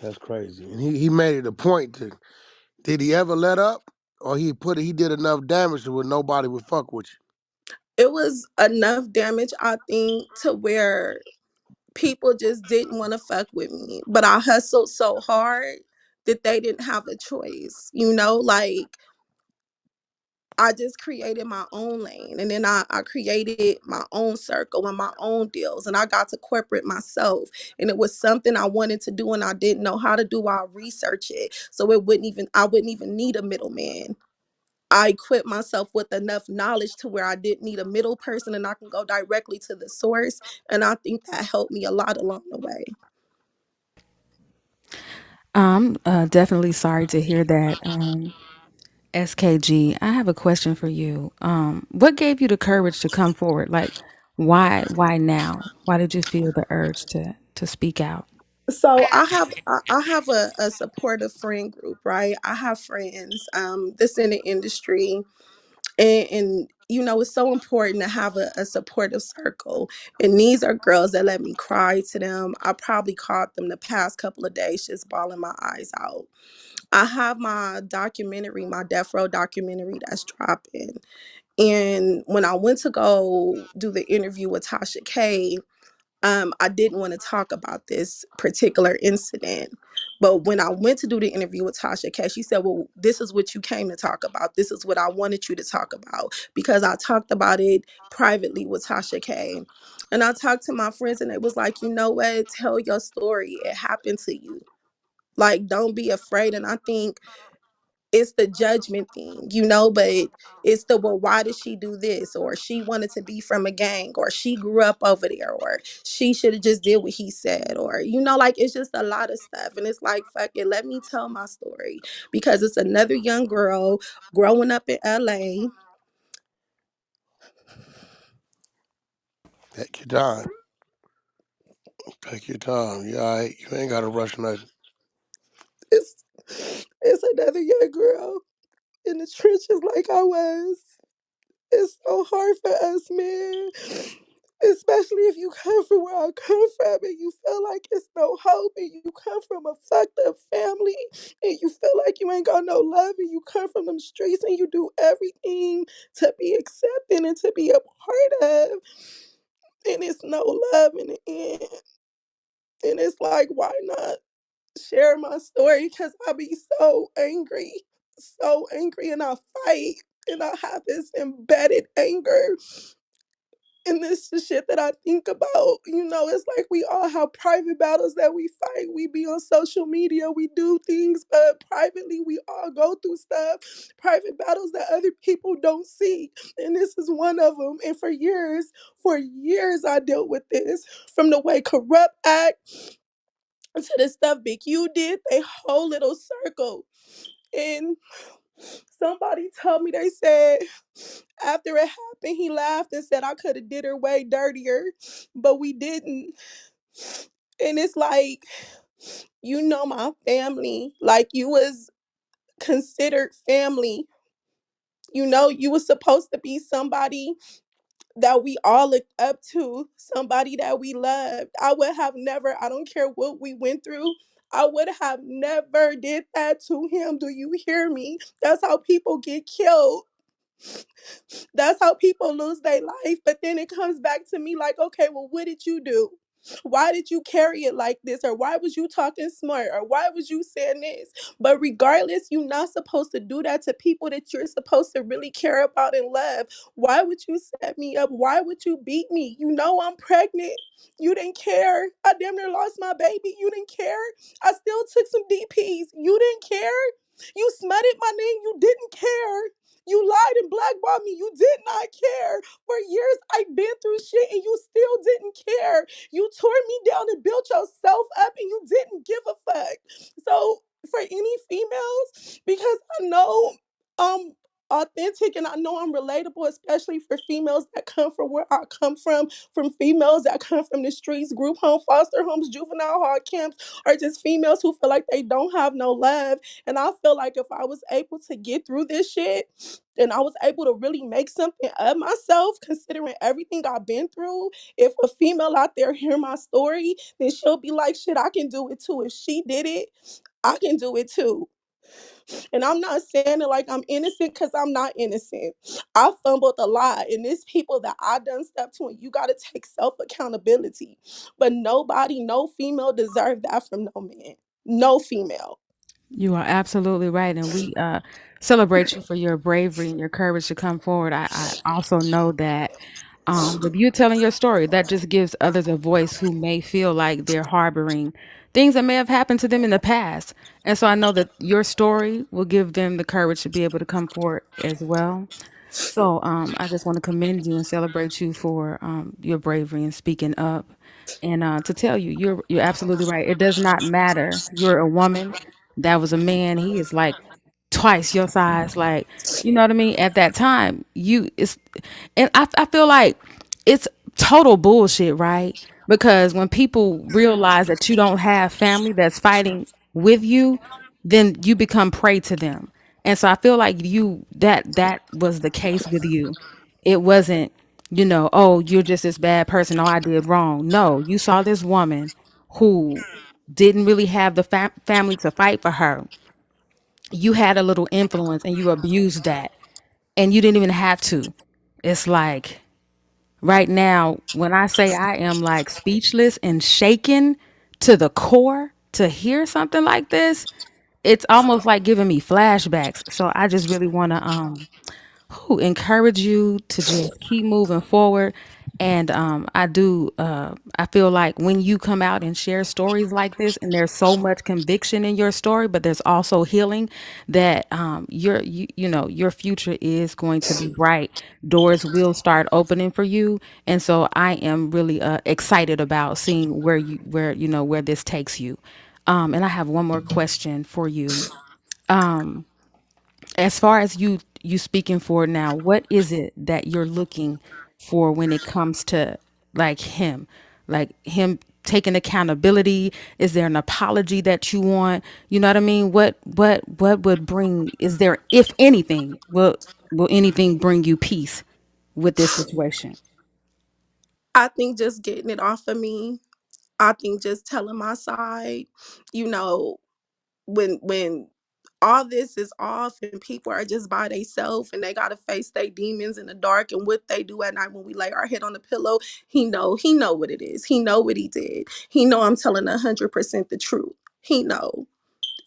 That's crazy. And he made it a point to. Did he ever let up, or he did enough damage to where nobody would fuck with you? It was enough damage, I think, to where people just didn't want to fuck with me. But I hustled so hard that they didn't have a choice. Like I just created my own lane, and then I created my own circle and my own deals, and I got to corporate myself. And it was something I wanted to do and I didn't know how to do. I research it. So I wouldn't even need a middleman. I equipped myself with enough knowledge to where I didn't need a middle person and I can go directly to the source. And I think that helped me a lot along the way. I'm definitely sorry to hear that. SKG, I have a question for you. What gave you the courage to come forward? Like, why now? Why did you feel the urge to speak out? So I have a supportive friend group, right? I have friends that's in the industry, and it's so important to have a supportive circle. And these are girls that let me cry to them. I probably caught them the past couple of days just bawling my eyes out. I have my documentary, my Death Row documentary that's dropping. And when I went to go do the interview with Tasha K, I didn't want to talk about this particular incident. But when I went to do the interview with Tasha K, she said, "Well, this is what you came to talk about. This is what I wanted you to talk about." Because I talked about it privately with Tasha K. And I talked to my friends and it was like, you know what? Tell your story. It happened to you. Like, don't be afraid. And I think it's the judgment thing, but it's the, well, why did she do this? Or she wanted to be from a gang, or she grew up over there, or she should have just did what he said, or like it's just a lot of stuff. And it's like, fuck it, let me tell my story, because it's another young girl growing up in LA. Take your time. Take your time. You all right? You ain't got to rush nothing. it's it's another young girl in the trenches like I was. It's so hard for us, man. Especially if you come from where I come from and you feel like it's no hope and you come from a fucked up family and you feel like you ain't got no love and you come from them streets and you do everything to be accepted and to be a part of, and it's no love in the end. And it's like, why not share my story? Because I be so angry, and I fight and I have this embedded anger. And this is shit that I think about. It's like we all have private battles that we fight. We be on social media, we do things, but privately we all go through stuff, private battles that other people don't see. And this is one of them. And for years, I dealt with this, from the way Corrupt act to the stuff Big U did, they whole little circle. And somebody told me, they said after it happened, he laughed and said I could have did her way dirtier, but we didn't. And it's like, my family, like you was considered family. You was supposed to be somebody that we all looked up to, somebody that we loved. I would have never, I don't care what we went through, I would have never did that to him. Do you hear me? That's how people get killed. That's how people lose their life. But then it comes back to me like, okay, well, what did you do? Why did you carry it like this? Or why was you talking smart? Or why was you saying this? But regardless, you're not supposed to do that to people that you're supposed to really care about and love. Why would you set me up? Why would you beat me? You know I'm pregnant. You didn't care. I damn near lost my baby. You didn't care. I still took some DPs. You didn't care. You smutted my name. You didn't care. You lied and blackballed me. You did not care. For years, I've been through shit and you still didn't care. You tore me down and built yourself up and you didn't give a fuck. So, for any females, because I know I'm authentic and I know I'm relatable, especially for females that come from where I come from females that come from the streets, group home, foster homes, juvenile hall camps, or just females who feel like they don't have no love. And I feel like if I was able to get through this shit and I was able to really make something of myself, considering everything I've been through, if a female out there hear my story, then she'll be like, shit, I can do it too. If she did it, I can do it too. And I'm not saying it like I'm innocent, because I'm not innocent. I fumbled a lot. And there's people that I done stuff to, and you got to take self accountability. But nobody, no female deserve that from no man. No female. You are absolutely right. And we celebrate you for your bravery and your courage to come forward. I also know that with you telling your story, that just gives others a voice who may feel like they're harboring things that may have happened to them in the past. And so I know that your story will give them the courage to be able to come forward as well. So I just want to commend you and celebrate you for your bravery and speaking up, and to tell you, you're absolutely right. It does not matter. You're a woman. That was a man. He is like twice your size. Like, you know what I mean. At that time, and I feel like it's total bullshit, right? Because when people realize that you don't have family that's fighting with you, then you become prey to them. And so I feel like that was the case with you. It wasn't, oh, you're just this bad person. Oh, I did wrong. No, you saw this woman who didn't really have the family to fight for her. You had a little influence and you abused that, and you didn't even have to. It's like right now, when I say I am like speechless and shaken to the core to hear something like this, it's almost like giving me flashbacks. So I just really want to who encourage you to just keep moving forward. And I feel like when you come out and share stories like this, and there's so much conviction in your story, but there's also healing, that your future is going to be bright. Doors will start opening for you. And so I am really excited about seeing where this takes you. And I have one more question for you. As far as you speaking for now, what is it that you're looking for when it comes to like him taking accountability? Is there an apology that you want? You know what I mean? What would bring, is there, if anything, will anything bring you peace with this situation? I think just getting it off of me. I think just telling my side, you know, when all this is off and people are just by themselves and they gotta face their demons in the dark and what they do at night when we lay our head on the pillow, he know what it is. He know what he did. He know I'm telling 100% the truth. He know.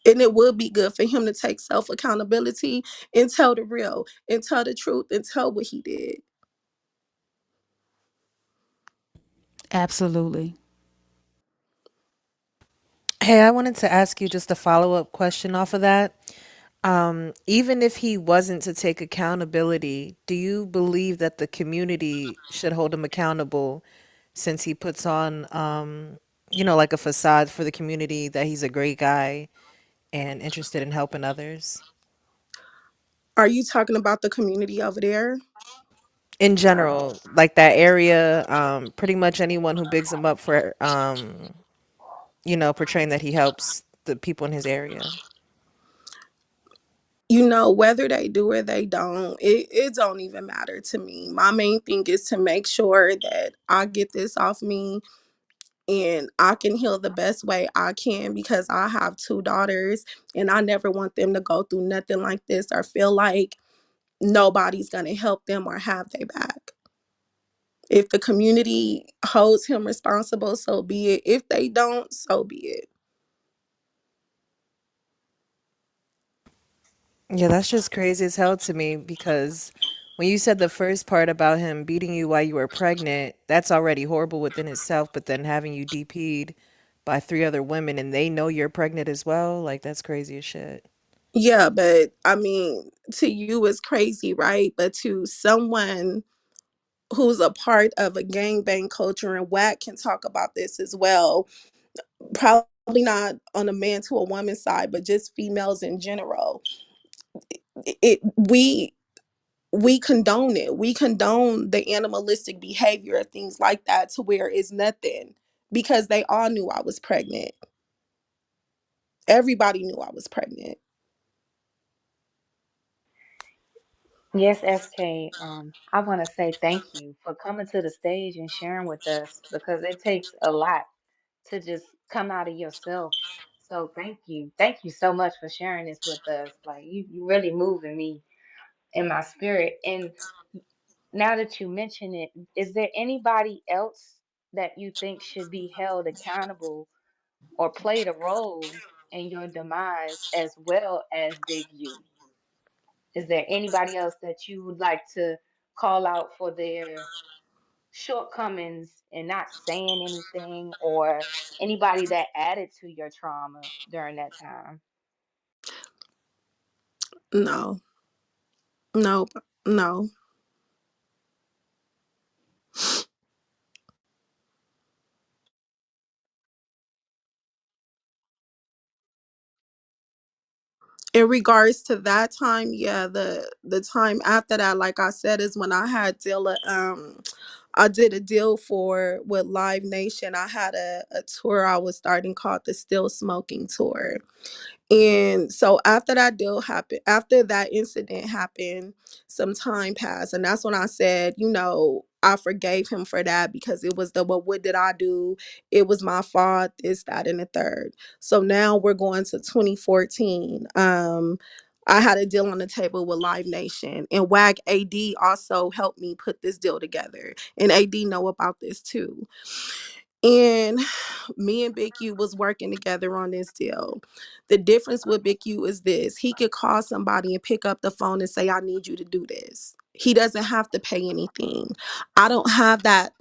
And it would be good for him to take self accountability and tell the real and tell the truth and tell what he did. Absolutely. Hey, I wanted to ask you just a follow up question off of that. Even if he wasn't to take accountability, do you believe that the community should hold him accountable since he puts on, like a facade for the community that he's a great guy and interested in helping others? Are you talking about the community over there? In general, like that area, pretty much anyone who bigs him up for, portraying that he helps the people in his area. Whether they do or they don't, it don't even matter to me. My main thing is to make sure that I get this off me and I can heal the best way I can because I have two daughters and I never want them to go through nothing like this or feel like nobody's gonna help them or have their back. If the community holds him responsible, so be it. If they don't, so be it. Yeah, that's just crazy as hell to me because when you said the first part about him beating you while you were pregnant, that's already horrible within itself. But then having you DP'd by three other women and they know you're pregnant as well, like that's crazy as shit. Yeah, but I mean, to you it's crazy, right? But to someone who's a part of a gangbang culture, and WACK can talk about this as well, probably not on a man to a woman side, but just females in general. We condone it. We condone the animalistic behavior, things like that, to where it's nothing because they all knew I was pregnant. Everybody knew I was pregnant. Yes, SK. I want to say thank you for coming to the stage and sharing with us because it takes a lot to just come out of yourself. So thank you. Thank you so much for sharing this with us. Like you really moving me in my spirit. And now that you mention it, is there anybody else that you think should be held accountable or played a role in your demise as well as Big U? Is there anybody else that you would like to call out for their shortcomings and not saying anything, or anybody that added to your trauma during that time? No, no, no. In regards to that time, yeah, the time after that, like I said, is when I had I did a deal for with Live Nation. I had a tour I was starting called the Still Smoking Tour. And so after that deal happened, after that incident happened, some time passed. And that's when I said, I forgave him for that because it was well, what did I do? It was my fault, this, that, and the third. So now we're going to 2014. I had a deal on the table with Live Nation, and WAG AD also helped me put this deal together. And AD know about this too. And me and Big U was working together on this deal. The difference with Big U is this: he could call somebody and pick up the phone and say, "I need you to do this." He doesn't have to pay anything. I don't have that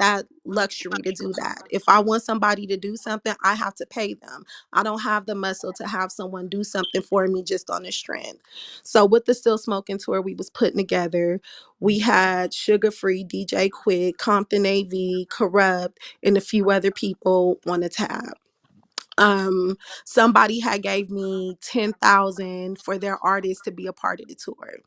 luxury to do that. If I want somebody to do something, I have to pay them. I don't have the muscle to have someone do something for me just on the strength. So with the Still Smoking tour we was putting together, we had Sugar Free, DJ Quick, Compton AV, Corrupt, and a few other people on the tab. Somebody had gave me 10,000 for their artist to be a part of the tour.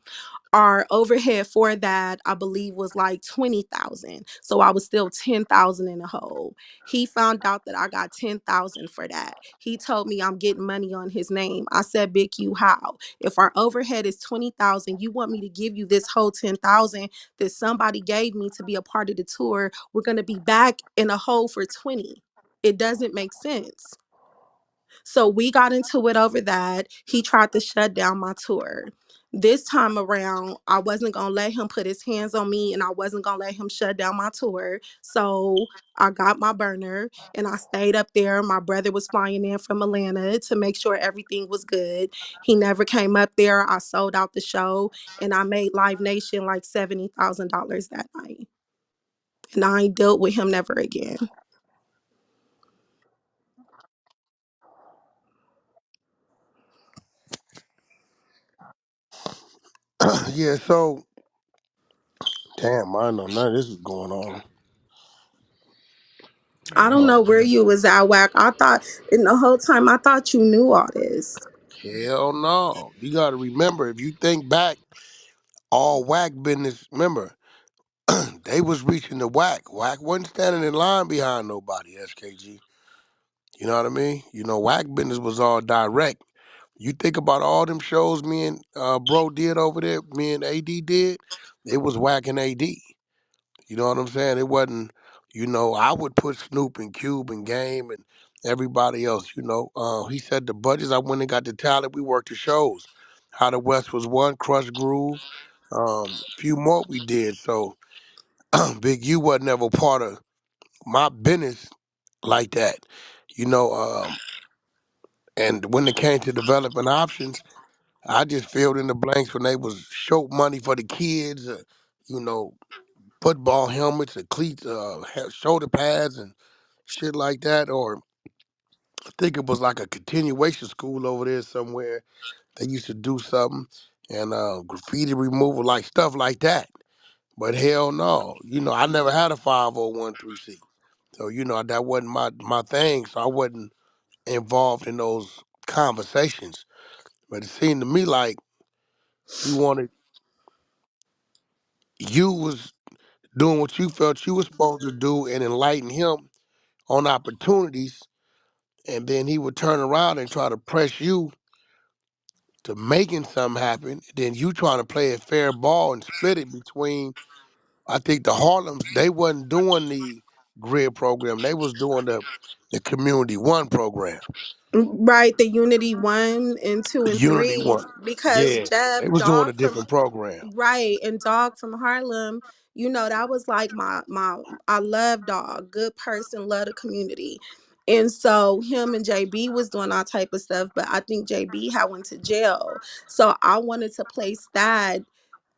Our overhead for that, I believe, was like 20,000. So I was still 10,000 in the hole. He found out that I got 10,000 for that. He told me I'm getting money on his name. I said, Big you, how? If our overhead is 20,000, you want me to give you this whole 10,000 that somebody gave me to be a part of the tour? We're gonna be back in a hole for 20. It doesn't make sense. So we got into it over that. He tried to shut down my tour. This time around, I wasn't going to let him put his hands on me and I wasn't going to let him shut down my tour. So I got my burner and I stayed up there. My brother was flying in from Atlanta to make sure everything was good. He never came up there. I sold out the show and I made Live Nation like $70,000 that night. And I ain't dealt with him never again. Yeah, so damn, I know none of this is going on. I don't know where you was at, Wack. I thought, and the whole time I thought you knew all this. Hell no. You gotta remember, if you think back, all whack business, remember, they was reaching the whack. Whack wasn't standing in line behind nobody, SKG. You know what I mean? You know, whack business was all direct. You think about all them shows me and bro did over there, me and AD did, it was whack and AD. You know what I'm saying? It wasn't, I would put Snoop and Cube and Game and everybody else, he said the budgets, I went and got the talent, we worked the shows. How the West was one, Crush Groove, few more we did. So Big U wasn't ever part of my business like that. You know, and when it came to developing options, I just filled in the blanks when they was show money for the kids, you know, football helmets and cleats, shoulder pads and shit like that. Or I think it was like a continuation school over there somewhere. They used to do something and graffiti removal, like stuff like that. But hell no, I never had a 5013C. So, that wasn't my thing. So I wasn't involved in those conversations. But it seemed to me like he wanted, you was doing what you felt you was supposed to do and enlighten him on opportunities, and then he would turn around and try to press you to making something happen. Then you trying to play a fair ball and split it between. I think the Harlems, they wasn't doing the grid program; they was doing the Community One program, Right, the Unity 1 and 2 the and Unity 3, One. because Yeah, Jeff they was doing a Dog from different program. right and Dog from Harlem, that was like my I love Dog, good person, love the community. And so him and JB was doing all type of stuff, but I think JB had went to jail. So I wanted to place that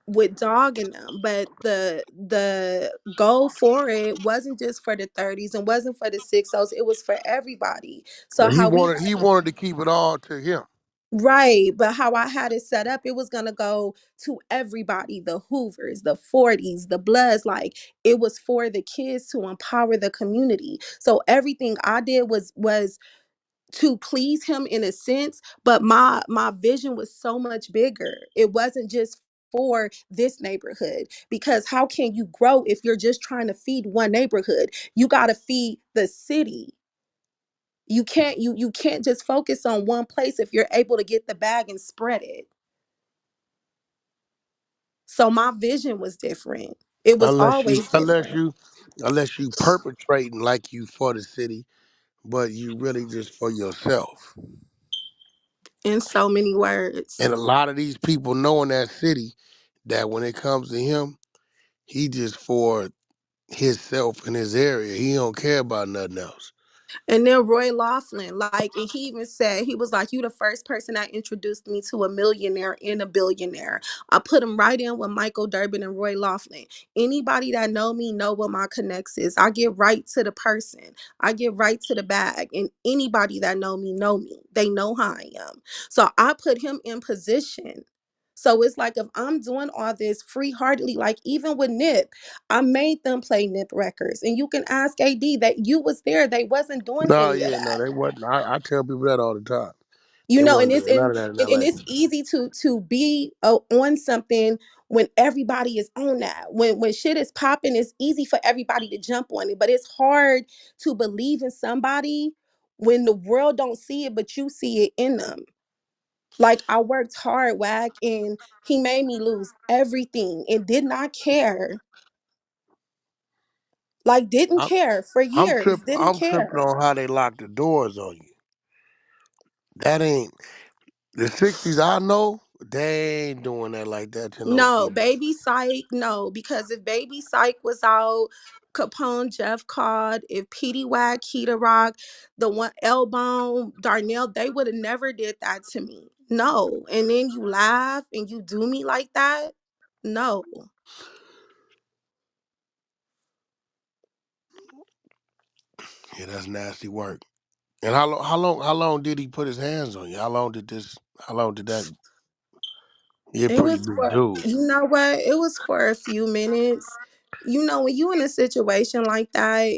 with Dog in them, but the goal for it wasn't just for the 30s and wasn't for the 60s, it was for everybody. So And he how we wanted he wanted to keep it all to him. right, but how I had it set up, it was gonna go to everybody, the Hoovers, the 40s, the Bloods, like it was for the kids to empower the community. So everything I did was to please him in a sense, but my vision was so much bigger. It wasn't just for this neighborhood, because how can you grow if you're just trying to feed one neighborhood? You got to feed the city. You can't just focus on one place if you're able to get the bag and spread it. So my vision was different. It was Unless you always unless different you unless you perpetrating like you for the city, but you really just for yourself. in so many words. And a lot of these people know in that city that when it comes to him, he just for himself in his area. He don't care about nothing else. And then Roy Laughlin, like, and he even said, he was like, you the first person that introduced me to a millionaire and a billionaire. I put him right in with Michael Durbin and Roy Laughlin. Anybody that know me know what my connects is. I get right to the person. I get right to the bag. And anybody that know me know me. They know how I am. So I put him in position So it's like if I'm doing all this free heartedly, like even with Nip, I made them play Nip records. And you can ask AD that you was there. They wasn't doing No, any of yeah, no, that. they wasn't. I tell people that all the time. You They know, and wasn't it's doing none of that in and LA. it's easy to be on something when everybody is on that. When shit is popping, it's easy for everybody to jump on it. But it's hard to believe in somebody when the world don't see it, but you see it in them. Like I worked hard, Whack, and he made me lose everything and did not care. Like didn't I'm, care for years, didn't I'm tripping care. on how they lock the doors on you. That ain't the '60s. I know they ain't doing that like that to no No, female. Baby Psych, no, because if Baby Psych was out, Capone, Jeff Cod, if Petey Whack, Keita Rock, the one Elbone, Darnell, they would have never did that to me. No. And then you laugh and you do me like that? No. Yeah, that's nasty work. And how long did he put his hands on you? How long did this? How long did that? You're a It pretty was big for, dude. you know what? It was for a few minutes. You know, when you in a situation like that,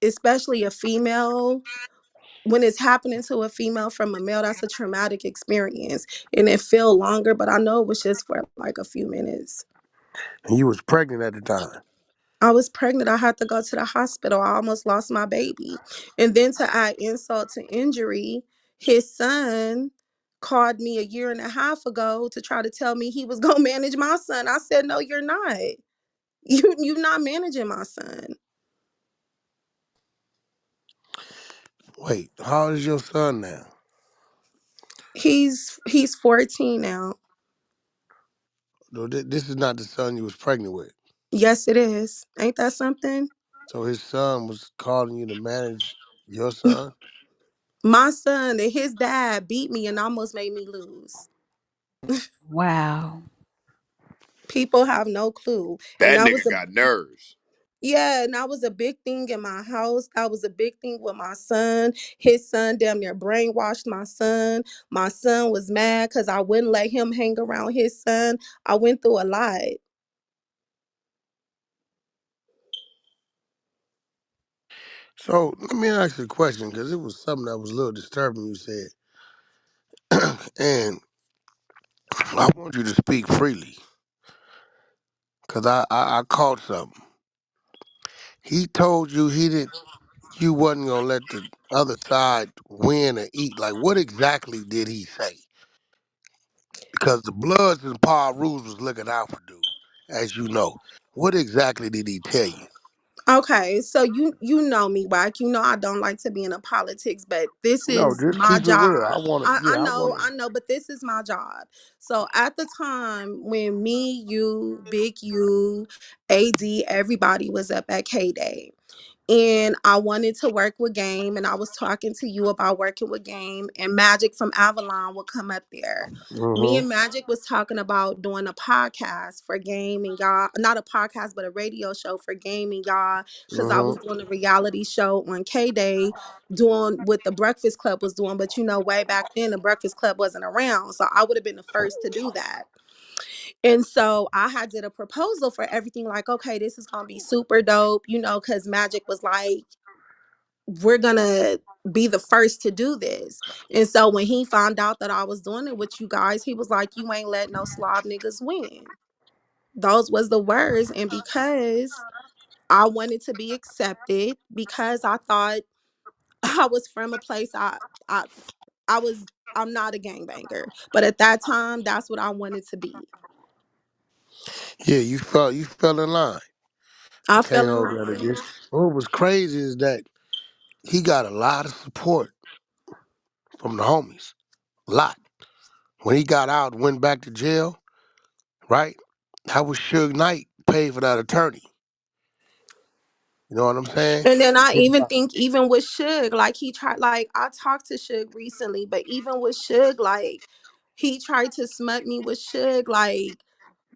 especially a female, when it's happening to a female from a male, that's a traumatic experience. And it feel longer, but I know it was just for like a few minutes. And you was pregnant at the time. I was pregnant. I had to go to the hospital. I almost lost my baby. And then to add insult to injury, his son called me a year and a half ago to try to tell me he was gonna manage my son. I said, no, you're not. You're not managing my son. Wait, how old is your son now? He's 14 now. No, this is not the son you was pregnant with. Yes, it is. Ain't that something? So his son was calling you to manage your son. My son and his dad beat me and almost made me lose. Wow. People have no clue. And That that was nigga a got nerves. yeah, and that was a big thing in my house. That was a big thing with my son. His son damn near brainwashed my son. My son was mad because I wouldn't let him hang around his son. I went through a lot. So let me ask you a question because it was something that was a little disturbing. You said, and I want you to speak freely because I caught something. He told you he didn't. You wasn't gonna let the other side win or eat. Like, what exactly did he say? Because the Bloods and Paul Rules was looking out for dude, as you know. What exactly did he tell you? Okay, so you know me, Wack. You know I don't like to be in a politics, but this No, is just my keep it real. I job. want to. I Yeah, I know, want I know, but this is my job. So at the time when me, you, Big U, AD, everybody was up at K Day, and I wanted to work with Game, and I was talking to you about working with Game, and Magic from Avalon would come up there. to. Me and Magic was talking about doing a podcast for Game and y'all, not a podcast, but a radio show for Game and y'all, because I was doing a reality show on K Day, doing what the Breakfast Club was doing. But you know, way back then, the Breakfast Club wasn't around, so I would have been the first to do that. And so I had did a proposal for everything, like, okay, this is gonna be super dope, you know, because Magic was like, we're gonna be the first to do this. And so when he found out that I was doing it with you guys, he was like, you ain't let no slob niggas win. Those was the words. And because I wanted to be accepted, because I thought I was from a place I I was I'm not a gangbanger. But at that time, that's what I wanted to be. Yeah, you fell in line. I I can't fell in hold that line. against you. What was crazy is that he got a lot of support from the homies. A lot. When he got out and went back to jail, right? That was Suge Knight paid for that attorney. You know what I'm saying? And then To I get him even out. think even with Suge, like he tried, like I talked to Suge recently, but even with Suge, like he tried to smut me with Suge, like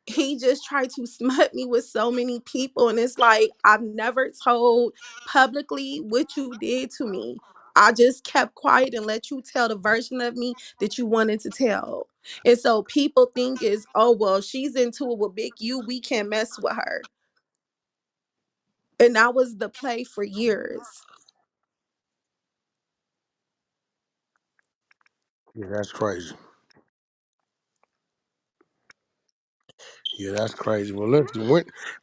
he just tried to smut me with so many people. And it's like I've never told publicly what you did to me. I just kept quiet and let you tell the version of me that you wanted to tell. And so people think is, oh well, she's into it with Big U, we can't mess with her. And that was the play for years. Yeah, that's crazy. Yeah, that's crazy. Well, listen,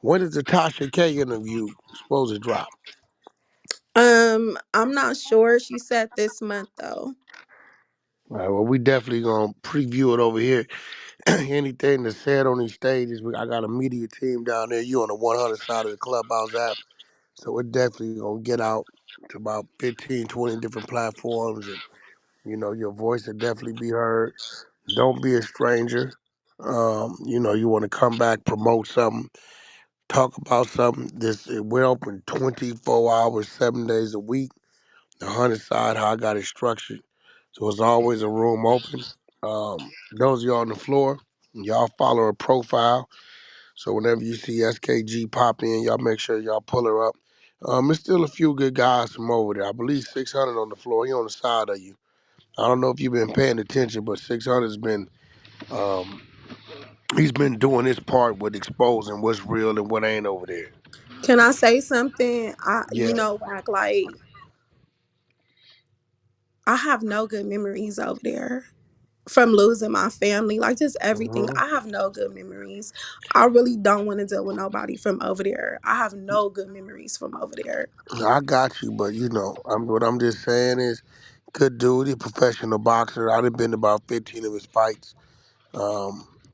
when is the Tasha K interview supposed to drop? I'm not sure. She said this month though. All right, well, we definitely gonna preview it over here. Anything that's said on these stages, I got a media team down there. You on the 100 side of the Clubhouse app, so we're definitely gonna get out to about 15, 20 different platforms, and your voice will definitely be heard. Don't be a stranger. You want to come back, promote something, talk about something. We're open 24 hours, 7 days a week. The 100 side, how I got it structured. So it's always a room open. Those of y'all on the floor, y'all follow her profile. So whenever you see SKG pop in, y'all make sure y'all pull her up. There's still a few good guys from over there. I believe 600 on the floor. He on the side of you. I don't know if you've been paying attention, but 600's been um, he's been doing his part with exposing what's real and what ain't over there. Can I say something? Yeah. Act like I have no good memories over there from losing my family, like just everything. hmm I have no good memories. I really don't want to deal with nobody from over there. I have no good memories from over there. I got you, but what I'm just saying is, good dude. He's a professional boxer. I've been to about 15 of his fights.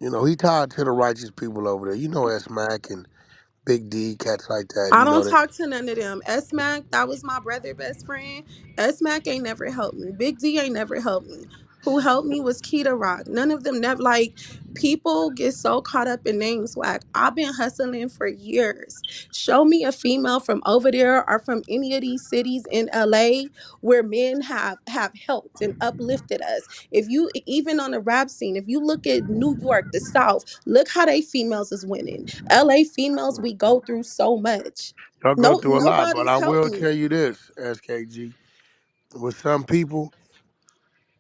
He tied to the righteous people over there. S Mac and Big D, cats like that. I You know don't that. talk to none of them. S Mac, that was my brother, best friend. S Mac ain't never helped me. Big D ain't never helped me. Who helped me was Keita Rock. None of them never, like, people get so caught up in names. Like, I've been hustling for years. Show me a female from over there or from any of these cities in LA where men have helped and uplifted us. If you even on the rap scene, if you look at New York, the South, look how they females is winning. LA females, we go through so much. Y'all go No, through a lot, but nobody's I helped will me. tell you this, SKG. With some people,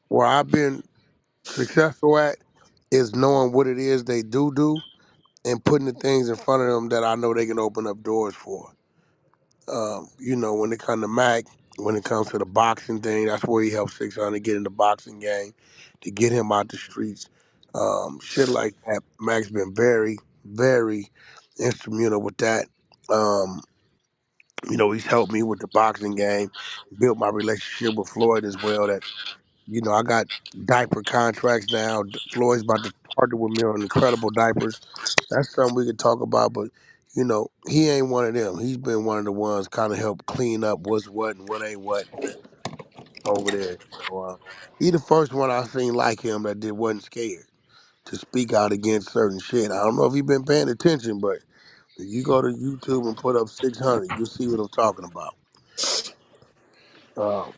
where I've been successful at is knowing what it is they do and putting the things in front of them that I know they can open up doors for. When it comes to Mac, when it comes to the boxing thing, that's where he helped 600 get in the boxing game, to get him out the streets. Shit like that. Mac's been very, very instrumental with that. Um, he's helped me with the boxing game, built my relationship with Floyd as well. I got diaper contracts now. Floyd's about to partner with me on incredible diapers. That's something we could talk about, but he ain't one of them. He's been one of the ones kind of help clean up what's what and what ain't what over there. So he the first one I seen like him that wasn't scared to speak out against certain shit. I don't know if you've been paying attention, but if you go to YouTube and put up 600, you'll see what I'm talking about. Um,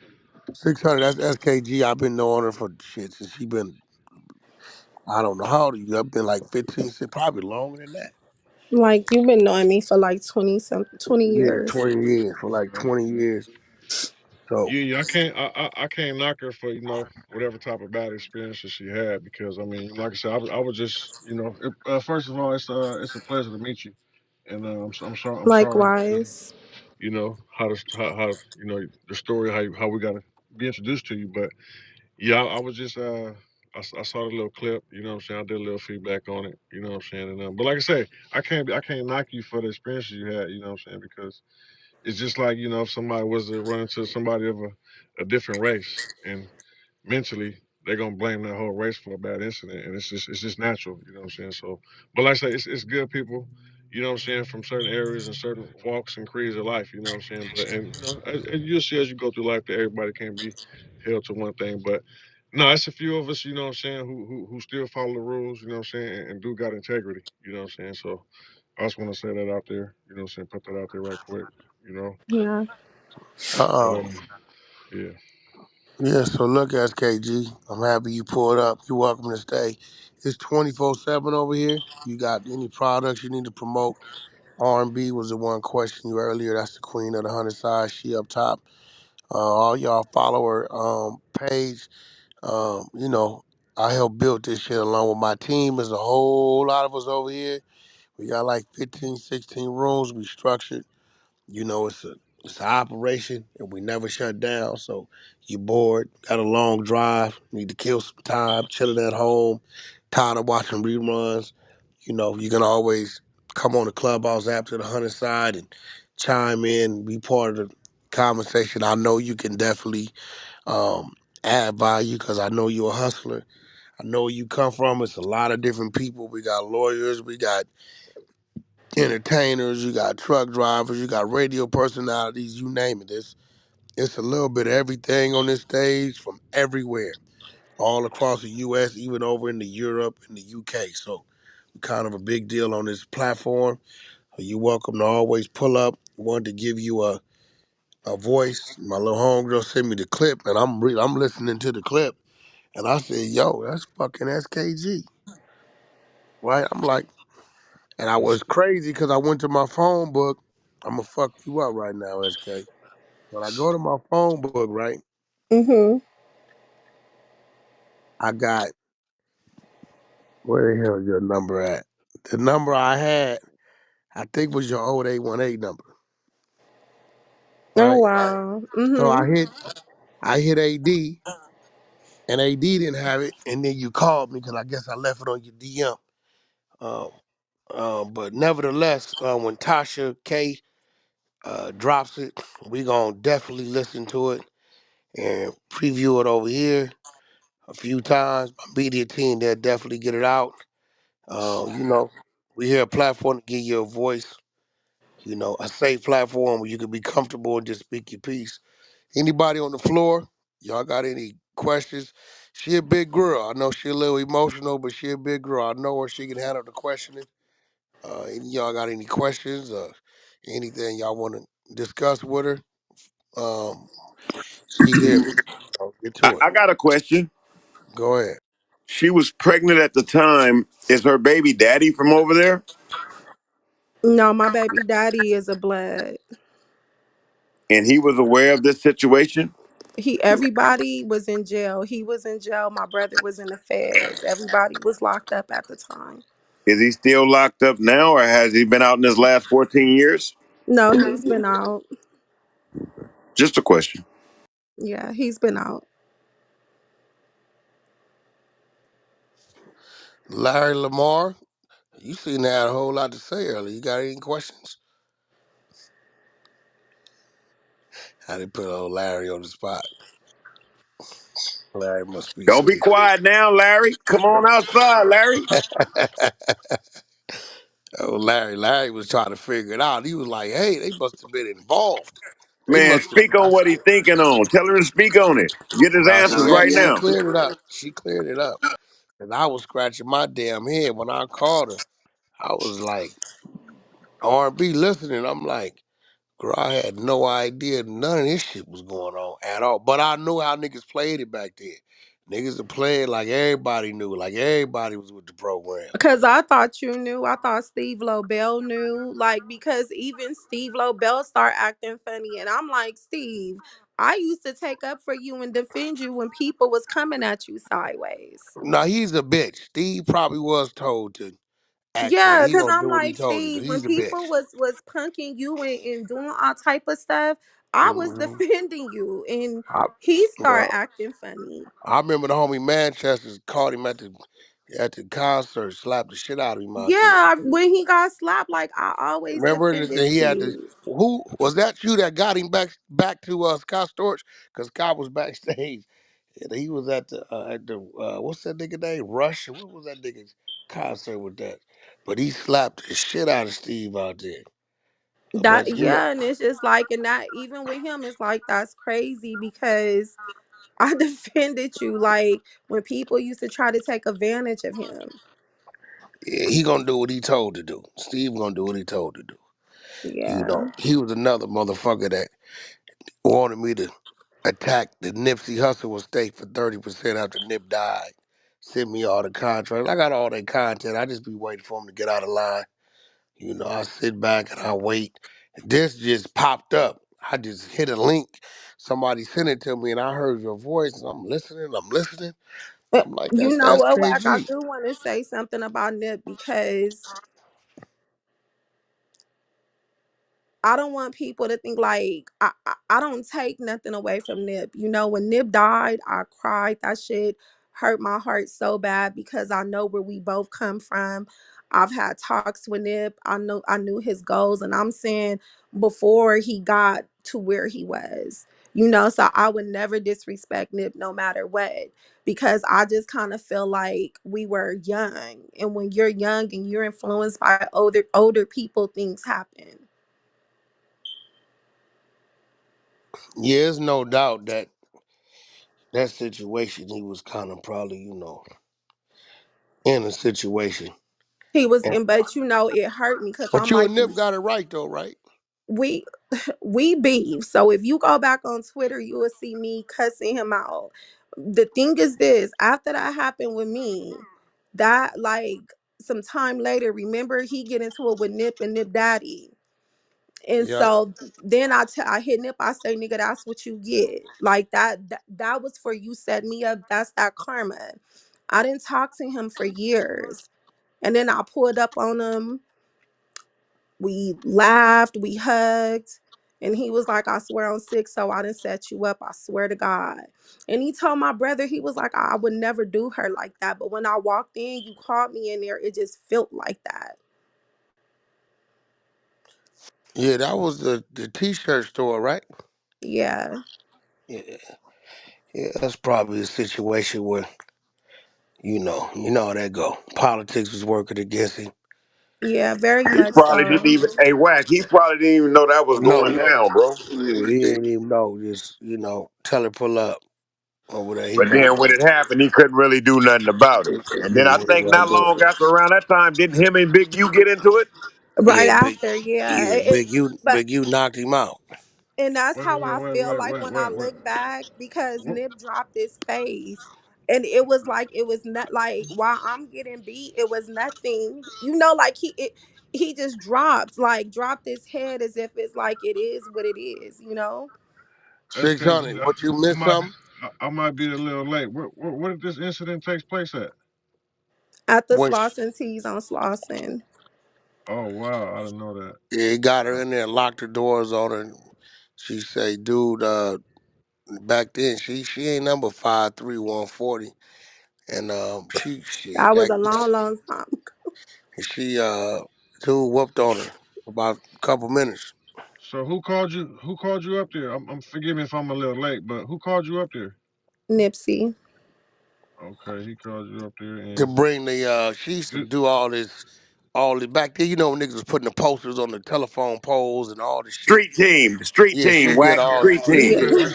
600, that's SKG. I've been knowing her for shit since she been, I don't know how old are you. I've been like 15, probably longer than that. Like, you've been knowing me for like 20 something, 20 Yeah, years. 20 years, for like 20 years. So, Yeah, I can't knock her for whatever type of bad experiences she had because I mean, like I said, I was just first of all, it's a pleasure to meet you, and I'm sorry Likewise. how to how the story how we got to be introduced to you, but yeah, I was just I saw the little clip, what I'm saying. I did a little feedback on it, what I'm saying. And but like I say, I can't knock you for the experiences you had, what I'm saying, because it's just like if somebody was to run into somebody of a different race and mentally they're gonna blame that whole race for a bad incident, and it's just natural, what I'm saying. So, but like I say, it's good people, what I'm saying, from certain areas and certain walks and creeds of life, what I'm saying. But and and you'll see as you go through life that everybody can't be held to one thing, but no, it's a few of us, what I'm saying, who still follow the rules, what I'm saying, and do got integrity, what I'm saying. So I just want to say that out there, what I'm saying, put that out there right quick, you know. Yeah. But um, yeah. yeah, so look, SKG, I'm happy you pulled up. You're welcome to stay. It's 24/7 over here. You got any products you need to promote? R&B was the one question you earlier. That's the queen of the 100 side. She up top. All y'all follow her page. Um, you know, I helped build this shit along with my team. There's a whole lot of us over here. We got like 15, 16 rooms. We structured. You know, it's an operation, and we never shut down. So you bored, got a long drive, need to kill some time, chilling at home, tired of watching reruns. You know, you can always come on the Clubhouse app to the Hunter side and chime in, be part of the conversation. I know you can definitely add value because I know you're a hustler. I know where you come from. It's a lot of different people. We got lawyers, we got entertainers, you got truck drivers, you got radio personalities, you name it. It's a little bit of everything on this stage from everywhere, all across the US, even over into Europe and the UK. So kind of a big deal on this platform. You're welcome to always pull up. Wanted to give you a voice. My little homegirl sent me the clip, and I'm listening to the clip, and I said, "Yo, that's fucking SKG, right?" I'm like, and I was crazy because I went to my phone book. I'm gonna fuck you up right now, SK. When I go to my phone book, right, Mhm. I got where the hell is your number at? The number I had, I think, was your old 818 number, Oh right? wow. So Mhm. I hit AD, and AD didn't have it, and then you called me because I guess I left it on your DM. Um, but nevertheless, when Tasha K drops it, we gonna definitely listen to it and preview it over here a few times. My media team, they'll definitely get it out. You know, we here a platform to give you a voice. You know, a safe platform where you can be comfortable and just speak your piece. Anybody on the floor? Y'all got any questions? She a big girl. I know she a little emotional, but she a big girl. I know her. She can handle the questioning. Any y'all got any questions or anything y'all want to discuss with her? Um, she here. So get I, to it. I got a question. Go ahead. She was pregnant at the time. Is her baby daddy from over there? No, my baby daddy is a blood. And he was aware of this situation? Everybody was in jail. He was in jail. My brother was in the feds. Everybody was locked up at the time. Is he still locked up now, or has he been out in his last 14 years? No, he's been out. Just a question. Yeah, he's been out. Larry Lamar, you seem to have a whole lot to say earlier. You got any questions? I didn't put old Larry on the spot. Larry must be Don't be asleep. quiet now, Larry. Come on outside, Larry. Oh, Larry was trying to figure it out. He was like, "Hey, they must have been involved. They Man, must have." speak on what he's thinking on. Tell her to speak on it. Get his Nah, answers right she now. cleared it up. She cleared it up. And I was scratching my damn head when I called her. I was like, R&B listening. I'm like, girl, I had no idea none of this shit was going on at all. But I knew how niggas played it back then. Niggas would play it like everybody knew, like everybody was with the program. Because I thought you knew. I thought Steve Lobel knew. Like, because even Steve Lobel started acting funny. And I'm like, Steve, I used to take up for you and defend you when people was coming at you sideways. Now he's a bitch. Steve probably was told to act funny. Yeah, He because gonna I'm do what he like, told to do. Steve, when He's a people bitch. was punking you and doing all type of stuff, I was Hmm defending you. And I, he started well, acting funny. I remember the homie Manchester caught him at the concert, slapped the shit out of him out there. Yeah, when he got slapped, like I always Remember that defended he had to. Steve. Who was that? You that got him back to Scott Storch because Scott was backstage and he was at the what's that nigga name? Rush. What was that nigga's concert with that? But he slapped the shit out of Steve out there. That, But you know, yeah, and it's just like, and that even with him, it's like that's crazy because I defended you. Like when people used to try to take advantage of him. yeah, he gonna do what he told to do. Steve gonna do what he told to do. You Yeah. know, he was another motherfucker that wanted me to attack the Nipsey Hussle estate for 30% after Nip died. Sent me all the contracts. I got all that content. I just be waiting for him to get out of line. You know, I sit back and I wait. This just popped up. I just hit a link. Somebody sent it to me and I heard your voice and I'm listening. I'm like, You that's know what, Wack? I SKG. do want to say something about Nip because I don't want people to think like I don't take nothing away from Nip. You know, when Nip died, I cried. That shit hurt my heart so bad because I know where we both come from. I've had talks with Nip. I knew his goals, and I'm saying before he got to where he was. You know, so I would never disrespect Nip no matter what because I just kind of feel like we were young, and when you're young and you're influenced by older people, things happen. Yeah, there's no doubt that that situation, he was kind of probably, in a situation. He was, And, and but you know, it hurt me because but I'm you like, and Nip got it right though, right? we we beef. So if you go back on Twitter, you will see me cussing him out. The thing is this: after that happened with me, that like some time later, remember he get into it with Nip and Nip Daddy. And Yep. so then I hit Nip. I say, nigga, that's what you get. Like that was for you set me up. That's that karma. I didn't talk to him for years, and then I pulled up on him. We laughed, we hugged, and he was like, I swear on six, so I didn't set you up. I swear to God. And he told my brother, he was like, I would never do her like that. But when I walked in, you called me in there, it just felt like that. Yeah, that was the t-shirt store, right? Yeah. Yeah. Yeah, that's probably a situation where, how that go. Politics was working against him. Yeah, very He much probably didn't so. even. Hey, Wack. He probably didn't even know that was No, going down, bro. yeah, he didn't even know. Just, tell her pull up over there. He But probably then when it happened, he couldn't really do nothing about it. And then I yeah, think not long after around that time, didn't him and Big U get into it? Right yeah, big after, yeah. yeah, But big you knocked him out. and that's Wait, how wait, I wait, feel wait, like wait, when I wait, wait. look back because What? Nip dropped his face. And it was like it was not like while I'm getting beat, it was nothing. You know, like he just dropped his head as if it's like it is what it is, you know? 600. SKG, What you I miss might, something? I might be a little late. Where did this incident take place at? At the When Slauson Tees on Slauson. Oh wow, I didn't know that. he got her in there and locked the doors on her. And she say, dude, back then she ain't number 5'3", 140. And she That was that a long, long time. she dude whooped on her for about a couple minutes. So who called you? Who called you up there? Forgive me if I'm a little late, but who called you up there? Nipsey. Okay, he called you up there, To and bring the she used to did, do all the back there, when niggas was putting the posters on the telephone poles and all the shit. The street Yeah, she team, did Wack, the all street that. team. Yeah. okay,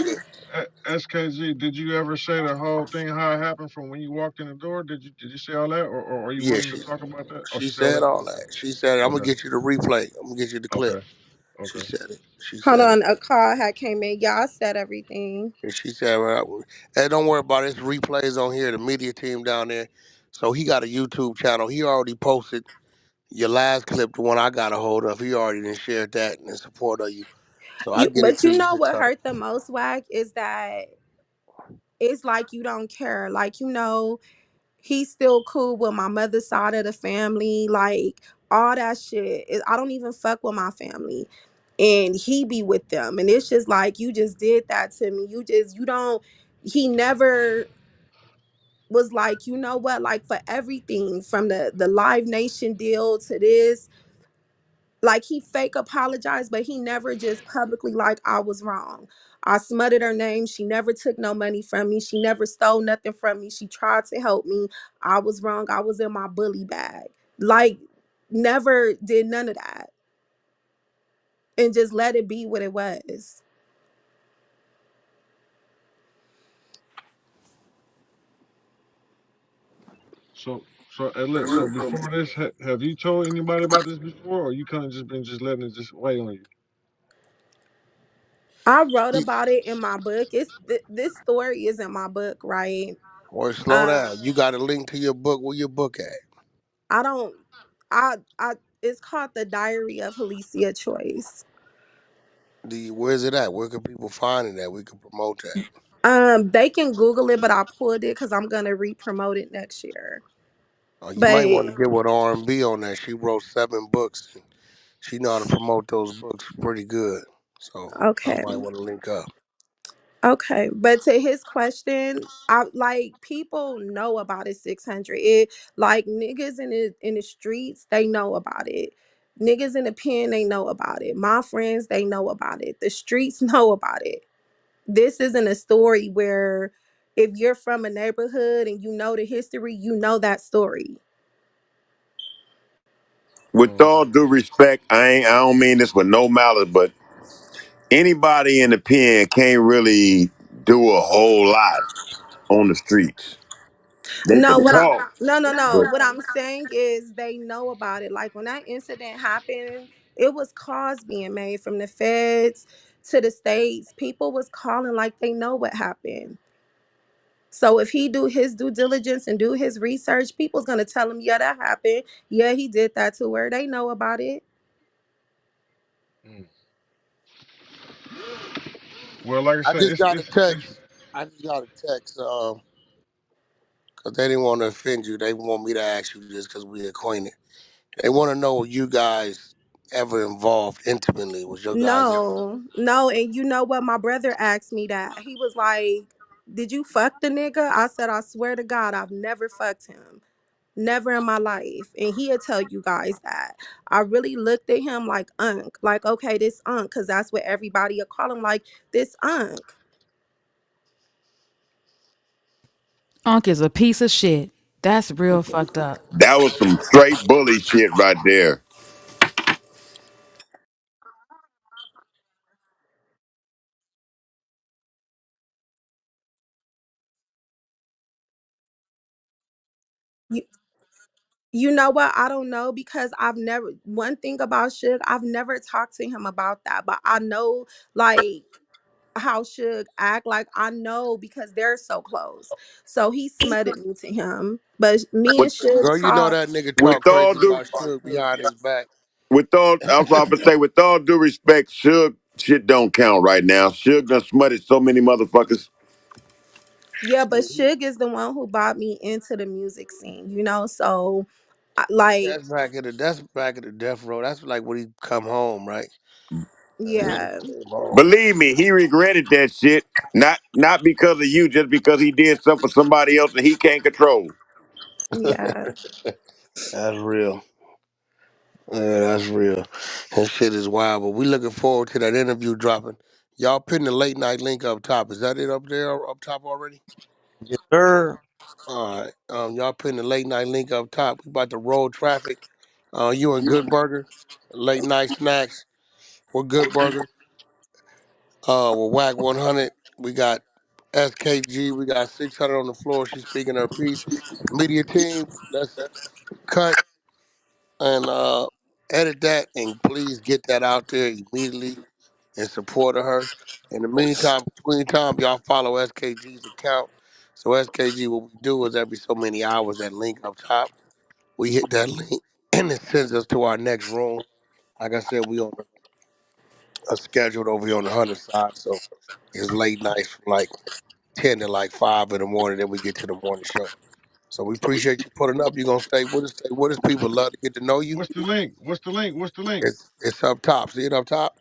Yeah. SKG, did you ever say the whole thing how it happened from when you walked in the door? Did you say all that, or are you Yeah, wanting to she talk about that? Oh, she she said all said that. all that. She said, I'm gonna Okay, get you the replay. I'm gonna get you the clip. okay, She okay. said it. She Hold said it. on, a call had came in. Y'all said everything. And she said, well, hey, don't worry about it. It's replays on here, the media team down there. So he got a YouTube channel. He already posted your last clip, the one I got a hold of. He already done shared that in support of you. So I get it But to you you, know what 600. hurt the most, Whack, is that it's like you don't care. Like, he's still cool with my mother's side of the family. Like, all that shit. I don't even fuck with my family. And he be with them. And it's just like, you just did that to me. You don't, he never was like, you know what, like for everything from the Live Nation deal to this, like he fake apologized, but he never just publicly like I was wrong. I smutted her name. She never took no money from me. She never stole nothing from me. She tried to help me. I was wrong. I was in my bully bag. Like never did none of that and just let it be what it was. So look. Before this, have you told anybody about this before, or you kind of just been just letting it just weigh on you? I wrote about it in my book. This story is in my book, right? Boy, slow Um, down. You got a link to your book. Where your book at? I don't. I. It's called The Diary of Helicia Choice. Where's it at? Where can people find it at? We can promote that. They can Google it, but I pulled it because I'm gonna re-promote it next year. You might But want to get with R&B on that. She wrote 7 books. And she know how to promote those books pretty good. So I okay. might want to link up. Okay, but to his question, I like people know about it 600. It like niggas in the streets, they know about it. Niggas in the pen, they know about it. My friends, they know about it. The streets know about it. This isn't a story where if you're from a neighborhood and you know the history, you know that story. With all due respect, I don't mean this with no malice, but anybody in the pen can't really do a whole lot on the streets. They No, can what I talk, no. but What I'm saying is they know about it. Like when that incident happened, it was calls being made from the feds to the states. People was calling like they know what happened. So if he do his due diligence and do his research, people's gonna tell him, yeah, that happened. Yeah, he did that to her. They know about it. Mm. Well, like I I said, just got a it's text. I just got a text. Because they didn't want to offend you. They want me to ask you this because we acquainted. They want to know you guys ever involved intimately. Was your guys ever? No, no, and you know what? My brother asked me that. He was like, did you fuck the nigga? I said, I swear to God, I've never fucked him. Never in my life. And he'll tell you guys that. I really looked at him like Unc. Like, okay, this Unc, because that's what everybody will call him, like this Unc. Unc is a piece of shit. That's real fucked up. that was some straight bully shit right there. You, you know what? I don't know because I've never, one thing about Suge, I've never talked to him about that. But I know, like, how Suge act. Like, I know because they're so close. So he smutted me to him. But me and With Suge Girl, you know talk. that nigga with talk all crazy due about Suge behind his back. I was about to say, with all due respect, Suge shit don't count right now. Suge done smutted so many motherfuckers. Yeah, but Suge is the one who brought me into the music scene, you know? So, like, That's back at the death row. That's like when he come home, right? That's when he yeah, came home. Believe me, he regretted that shit. Not because of you, just because he did something for somebody else that he can't control. yeah. That's real. Yeah, that's real. That shit is wild. But we looking forward to that interview dropping. Y'all putting the late night link up top. Is that it up there up top already? Yes, sir. All right. Y'all putting the late night link up top. We about to roll traffic. You and Good Burger, late night snacks with Good Burger. With WACK 100, we got SKG. We got 600 on the floor. She's speaking her piece. Media team, let's cut and edit that, and please get that out there immediately in support of her. In the meantime, between time, y'all follow SKG's account. So SKG, what we do is every so many hours, that link up top, we hit that link, and it sends us to our next room. Like I said, we on a scheduled over here on the 100 side, so it's late nights from like 10 to like 5 in the morning. Then we get to the morning show. So we appreciate you putting up. You gonna stay with us? Stay with us. People love to get to know you. what's the link? What's the link? What's the link? It's up top. See it up top?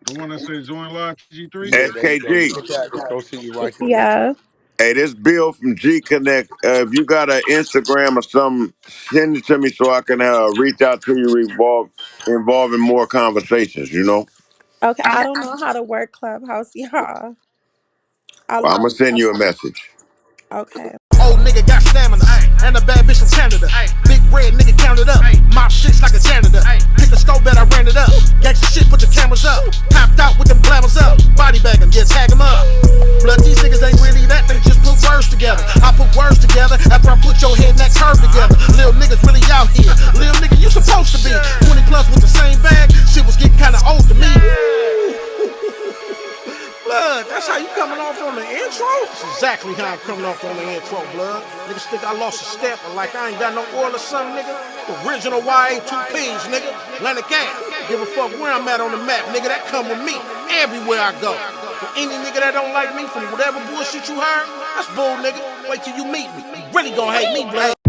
The one that says join live TG3. Yeah, there you go. You SKG. hit that. It's gonna send you right to the link. Yeah. Hey, this Bill from G Connect. If you got an Instagram or something, send it to me so I can reach out to you, involving more conversations. You know, Okay. I don't know how to work Clubhouse, y'all. I well, I'm love gonna send you a message. Okay. Old nigga got stamina, and a bad bitch from Canada. Big bread, nigga count it up. Mop shit's like a janitor. Pick a stove bet, I ran it up. Gangsta shit, put your cameras up. Popped out with them glamours up. Body bag 'em, yeah, tag 'em up. Blood, these niggas ain't really that, they just put words together. I put words together after I put your head and that curve together. Lil niggas really out here. Lil nigga, you supposed to be 20 plus with the same bag. Shit was getting kinda old to me. Blood, that's how you coming off on the intro? That's exactly how I'm coming off on the intro, blood. Niggas think I lost a step, or like I ain't got no oil or something, nigga. The original YA2Ps, nigga. Atlantic Gas. Give a fuck where I'm at on the map, nigga. That come with me everywhere I go. So any nigga that don't like me from whatever bullshit you heard, that's bull, nigga. Wait till you meet me. You really gonna hate me, blood.